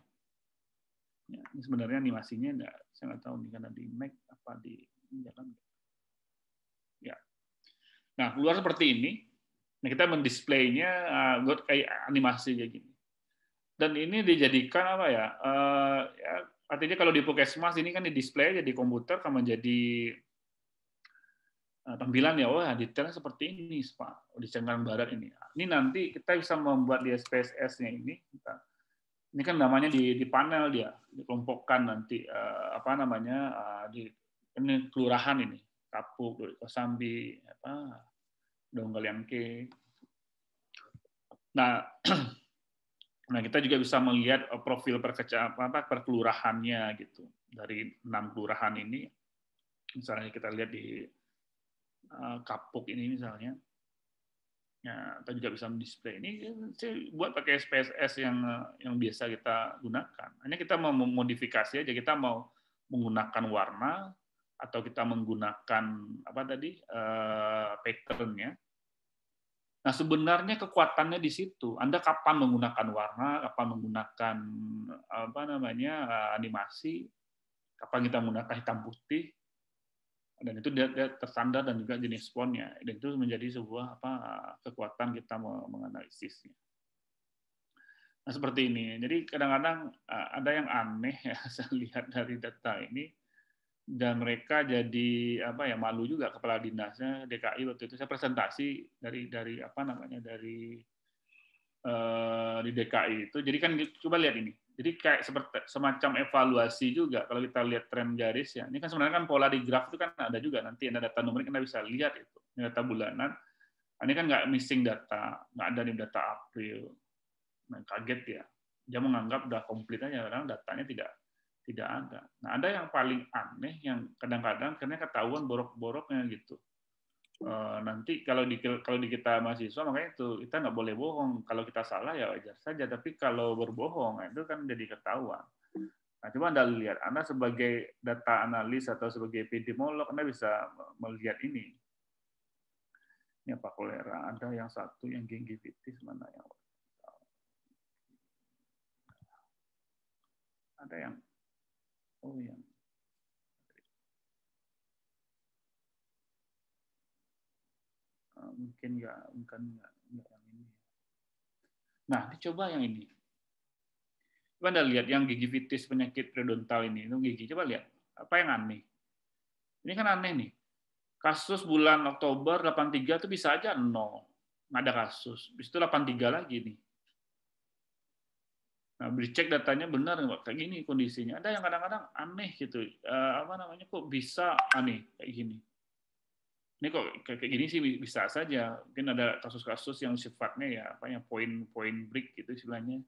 Ya, ini sebenarnya animasinya saya nggak tahu nih karena di Mac apa di jalan. Ya. Nah, keluar seperti ini. Nah, kita mendisplaynya buat kayak animasi kayak gini. Dan ini dijadikan ya, artinya kalau di Puskesmas ini kan di display jadi komputer sama jadi tampilan ya, wah detailnya seperti ini Pak, di Cengkareng Barat ini. Ini nanti kita bisa membuat di SPSS-nya ini. Ini kan namanya di panel dia, dikelompokkan nanti ini kelurahan ini, Kapuk, Kosambi, Donggaliangke. Nah, kita juga bisa melihat profil perkelurahannya gitu. Dari 6 kelurahan ini, misalnya kita lihat di Kapuk ini misalnya, ya, kita juga bisa mendisplay. Ini saya buat pakai SPSS yang biasa kita gunakan. Hanya kita mau memodifikasi aja, kita mau menggunakan warna atau kita menggunakan pattern-nya. Nah, sebenarnya kekuatannya di situ. Anda kapan menggunakan warna, kapan menggunakan animasi, kapan kita menggunakan hitam putih, dan itu dia tersandar dan juga jenis fontnya. Dan itu menjadi sebuah kekuatan kita menganalisisnya. Nah, seperti ini. Jadi kadang-kadang ada yang aneh ya saya lihat dari data ini, dan mereka jadi malu juga kepala dinasnya DKI waktu itu. Saya presentasi dari di DKI itu. Jadi kan coba lihat ini. Jadi kayak seperti semacam evaluasi juga kalau kita lihat tren garis ya. Ini kan sebenarnya kan pola di graf itu kan ada juga, nanti ada data numerik Anda bisa lihat itu. Ini data bulanan. Ini kan nggak missing data, nggak ada nih data April. Nah, kaget ya. Dia menganggap udah komplit aja, karena datanya tidak ada. Nah, ada yang paling aneh yang kadang-kadang karena ketahuan borok-boroknya gitu. Nanti kalau di kita mahasiswa, makanya itu kita nggak boleh bohong. Kalau kita salah ya wajar saja, tapi kalau berbohong itu kan jadi ketahuan. Nah, coba Anda lihat, Anda sebagai data analis atau sebagai epidemiolog, Anda bisa melihat ini. Ini apa kolera? Ada yang satu yang gingivitis mana yang Ada yang yang mungkin nggak yang ini. Nah, dicoba yang ini. Coba Anda lihat yang gingivitis penyakit periodontal ini, itu gigi. Coba lihat apa yang aneh. Ini kan aneh nih. Kasus bulan Oktober 83 itu bisa aja 0. Nggak ada kasus. Habis itu 83 lagi nih. Nah, dicek datanya benar nggak kayak gini kondisinya. Ada yang kadang-kadang aneh gitu. Kok bisa aneh kayak gini. Ini kok kayak gini sih bisa saja. Mungkin ada kasus-kasus yang sifatnya ya point break gitu istilahnya.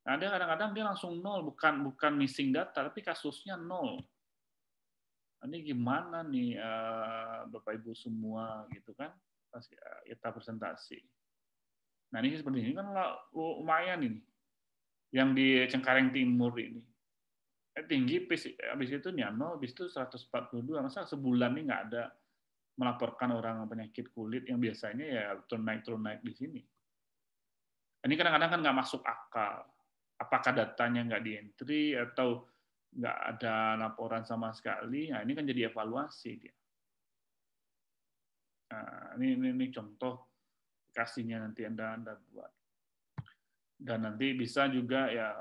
Nah, ada kadang-kadang dia langsung 0, bukan missing data, tapi kasusnya 0. Ini gimana nih Bapak Ibu semua gitu kan pas kita presentasi. Nah, ini seperti ini kan lumayan ini. Yang di Cengkareng Timur ini. Tinggi, habis itu nih 0, habis itu 142. Masa sebulan ini nggak ada melaporkan orang penyakit kulit yang biasanya ya turun naik di sini. Ini kadang-kadang kan nggak masuk akal. Apakah datanya nggak di-entry atau nggak ada laporan sama sekali? Nah, ini kan jadi evaluasi dia. Nah, ini contoh kasihnya nanti Anda buat. Dan nanti bisa juga ya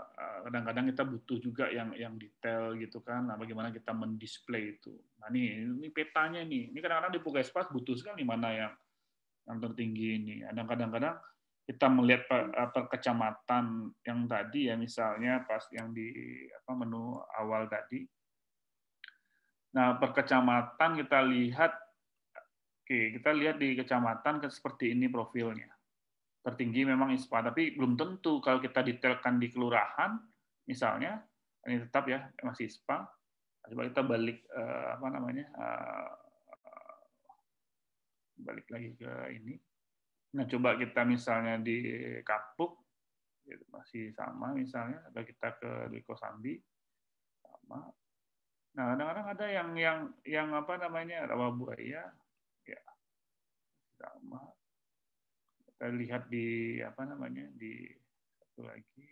kadang-kadang kita butuh juga yang detail gitu kan. Nah, bagaimana kita mendisplay itu. Nah, ini petanya nih. Ini kadang-kadang di Puskesmas butuh sekali mana yang tertinggi ini. Kadang-kadang kita melihat per kecamatan yang tadi ya, misalnya pas yang di menu awal tadi. Nah, per kecamatan kita lihat di kecamatan seperti ini profilnya. Tertinggi memang ISPA, tapi belum tentu kalau kita detailkan di kelurahan, misalnya, ini tetap ya masih ISPA. Coba kita balik balik lagi ke ini. Nah, coba kita misalnya di Kapuk, masih sama misalnya, atau kita ke di Kosambi, sama. Nah, kadang-kadang ada yang Rawabuaya, ya sama. Kita lihat di di satu lagi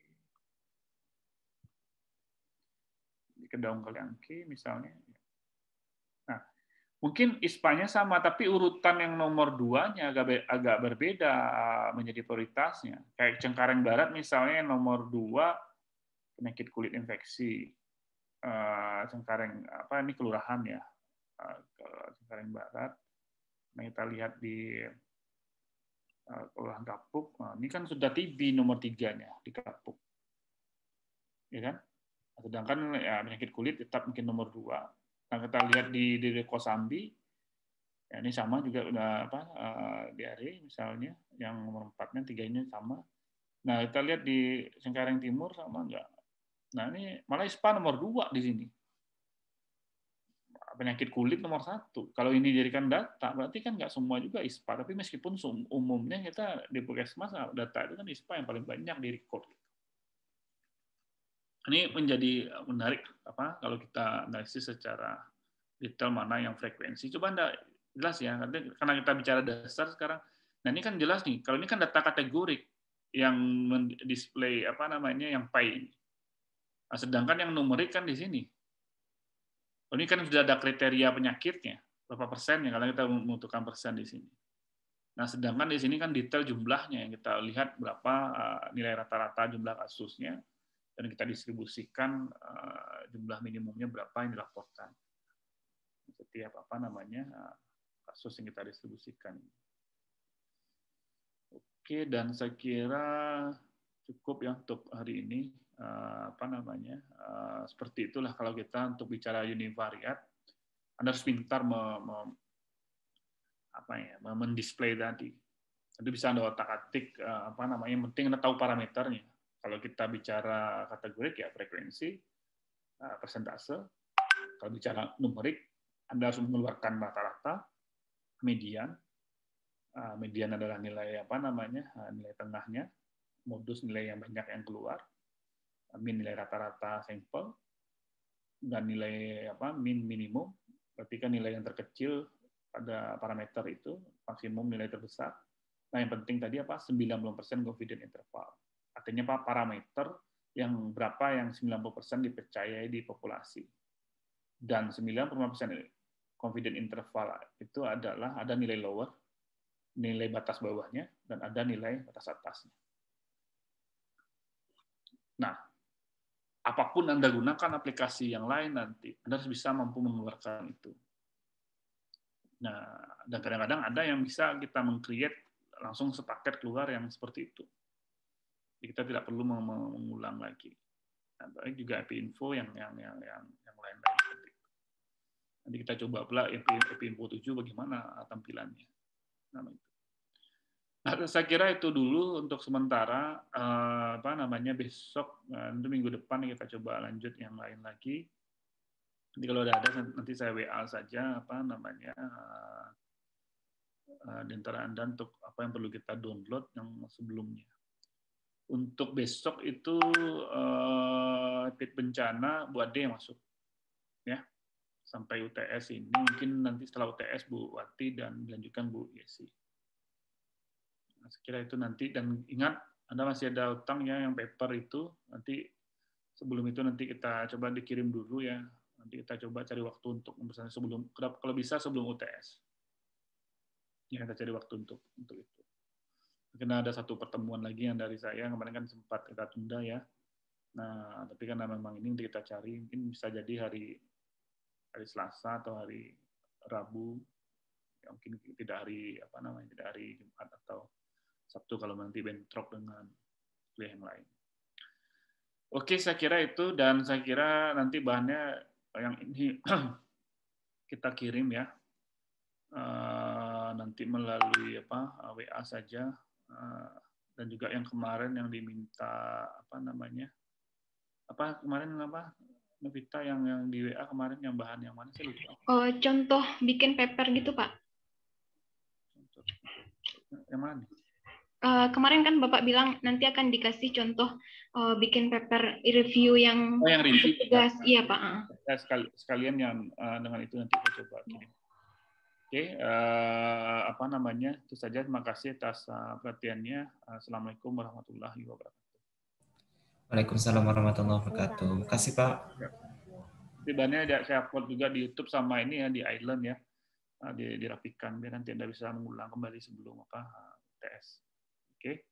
di Kedaung Kaliangke misalnya. Nah, mungkin ISPA-nya sama, tapi urutan yang nomor 2-nya agak berbeda menjadi prioritasnya. Kayak Cengkareng Barat misalnya nomor 2 penyakit kulit infeksi. Cengkareng ini kelurahan ya. Cengkareng Barat. Nah, kita lihat di Kelurahan Kapuk. Nah, ini kan sudah TB nomor 3-nya di Kapuk. Ya kan? Sedangkan ya, penyakit kulit tetap mungkin nomor 2. Nah, kita lihat di Kosambi, ya ini sama juga udah diare misalnya, yang nomor 4-nya 3-nya sama. Nah, kita lihat di Cengkareng Timur sama enggak? Nah, ini malah ISPA nomor 2 di sini. Penyakit kulit nomor 1. Kalau ini dijadikan data, berarti kan nggak semua juga ISPA. Tapi meskipun umumnya kita di Puskesmas data itu kan ISPA yang paling banyak di record. Ini menjadi menarik kalau kita analisis secara detail mana yang frekuensi. Coba Anda jelas ya, karena kita bicara dasar sekarang. Nah, ini kan jelas nih. Kalau ini kan data kategorik yang mendisplay yang pie. Nah, sedangkan yang numerik kan di sini. Ini kan sudah ada kriteria penyakitnya, berapa persennya kalau kita membutuhkan persen di sini. Nah, sedangkan di sini kan detail jumlahnya yang kita lihat berapa nilai rata-rata jumlah kasusnya dan kita distribusikan jumlah minimumnya berapa yang dilaporkan setiap kasus yang kita distribusikan. Oke, dan saya kira cukup ya untuk hari ini. Seperti itulah kalau kita untuk bicara univariat, Anda harus pintar mendisplay tadi. Nanti bisa Anda otak-atik yang penting Anda tahu parameternya. Kalau kita bicara kategorik ya frekuensi, persentase. Kalau bicara numerik, Anda harus mengeluarkan rata-rata, median. Median adalah nilai nilai tengahnya, modus nilai yang banyak yang keluar, min nilai rata-rata sampel, dan nilai min minimum, berarti kan nilai yang terkecil pada parameter itu, maksimum nilai terbesar. Nah, yang penting tadi 90% confidence interval. Artinya parameter yang berapa yang 90% dipercayai di populasi. Dan 95% confident interval itu adalah ada nilai lower, nilai batas bawahnya, dan ada nilai batas atasnya. Nah, apapun Anda gunakan aplikasi yang lain nanti, Anda harus bisa mampu mengeluarkan itu. Nah, dan kadang-kadang ada yang bisa kita meng-create langsung sepaket keluar yang seperti itu. Jadi kita tidak perlu mengulang lagi. Nah, baik juga Epinfo yang lain-lain seperti itu. Nanti kita coba pula Epinfo 7 bagaimana tampilannya. Nah, saya kira itu dulu untuk sementara. Besok, nanti minggu depan kita coba lanjut yang lain lagi. Nanti kalau ada nanti saya WA saja di antara Anda untuk apa yang perlu kita download yang sebelumnya. Untuk besok itu fit bencana Bu Ade yang masuk, ya, sampai UTS ini. Mungkin nanti setelah UTS Bu Wati dan dilanjutkan Bu Yesi. Nah, saya kira itu nanti, dan ingat Anda masih ada utang ya yang paper itu. Nanti sebelum itu nanti kita coba dikirim dulu ya. Nanti kita coba cari waktu untuk membesarkan sebelum, kalau bisa sebelum UTS. Ya, kita cari waktu untuk itu. Karena ada satu pertemuan lagi yang dari saya, kemarin kan sempat kita tunda ya. Nah, tapi karena memang ini kita cari, mungkin bisa jadi hari Selasa atau hari Rabu, ya mungkin tidak hari tidak hari Jumat atau Sabtu kalau nanti bentrok dengan kuliah yang lain. Oke, saya kira itu, dan saya kira nanti bahannya yang ini kita kirim ya. Nanti melalui WA saja, dan juga yang kemarin yang diminta Novita yang di WA kemarin yang bahan yang mana saya lupa. Contoh bikin paper gitu Pak. Contoh yang mana nih? Kemarin kan Bapak bilang nanti akan dikasih contoh bikin paper review yang review tugas. Iya Pak. Sekalian yang dengan itu nanti kita coba kirim. Oke, itu saja. Terima kasih atas perhatiannya. Assalamualaikum warahmatullahi wabarakatuh. Waalaikumsalam warahmatullahi wabarakatuh. Terima kasih Pak. Tiba-tiba saya upload juga di YouTube sama ini ya di Island ya, dirapikan biar nanti Anda bisa mengulang kembali sebelum TS. Oke.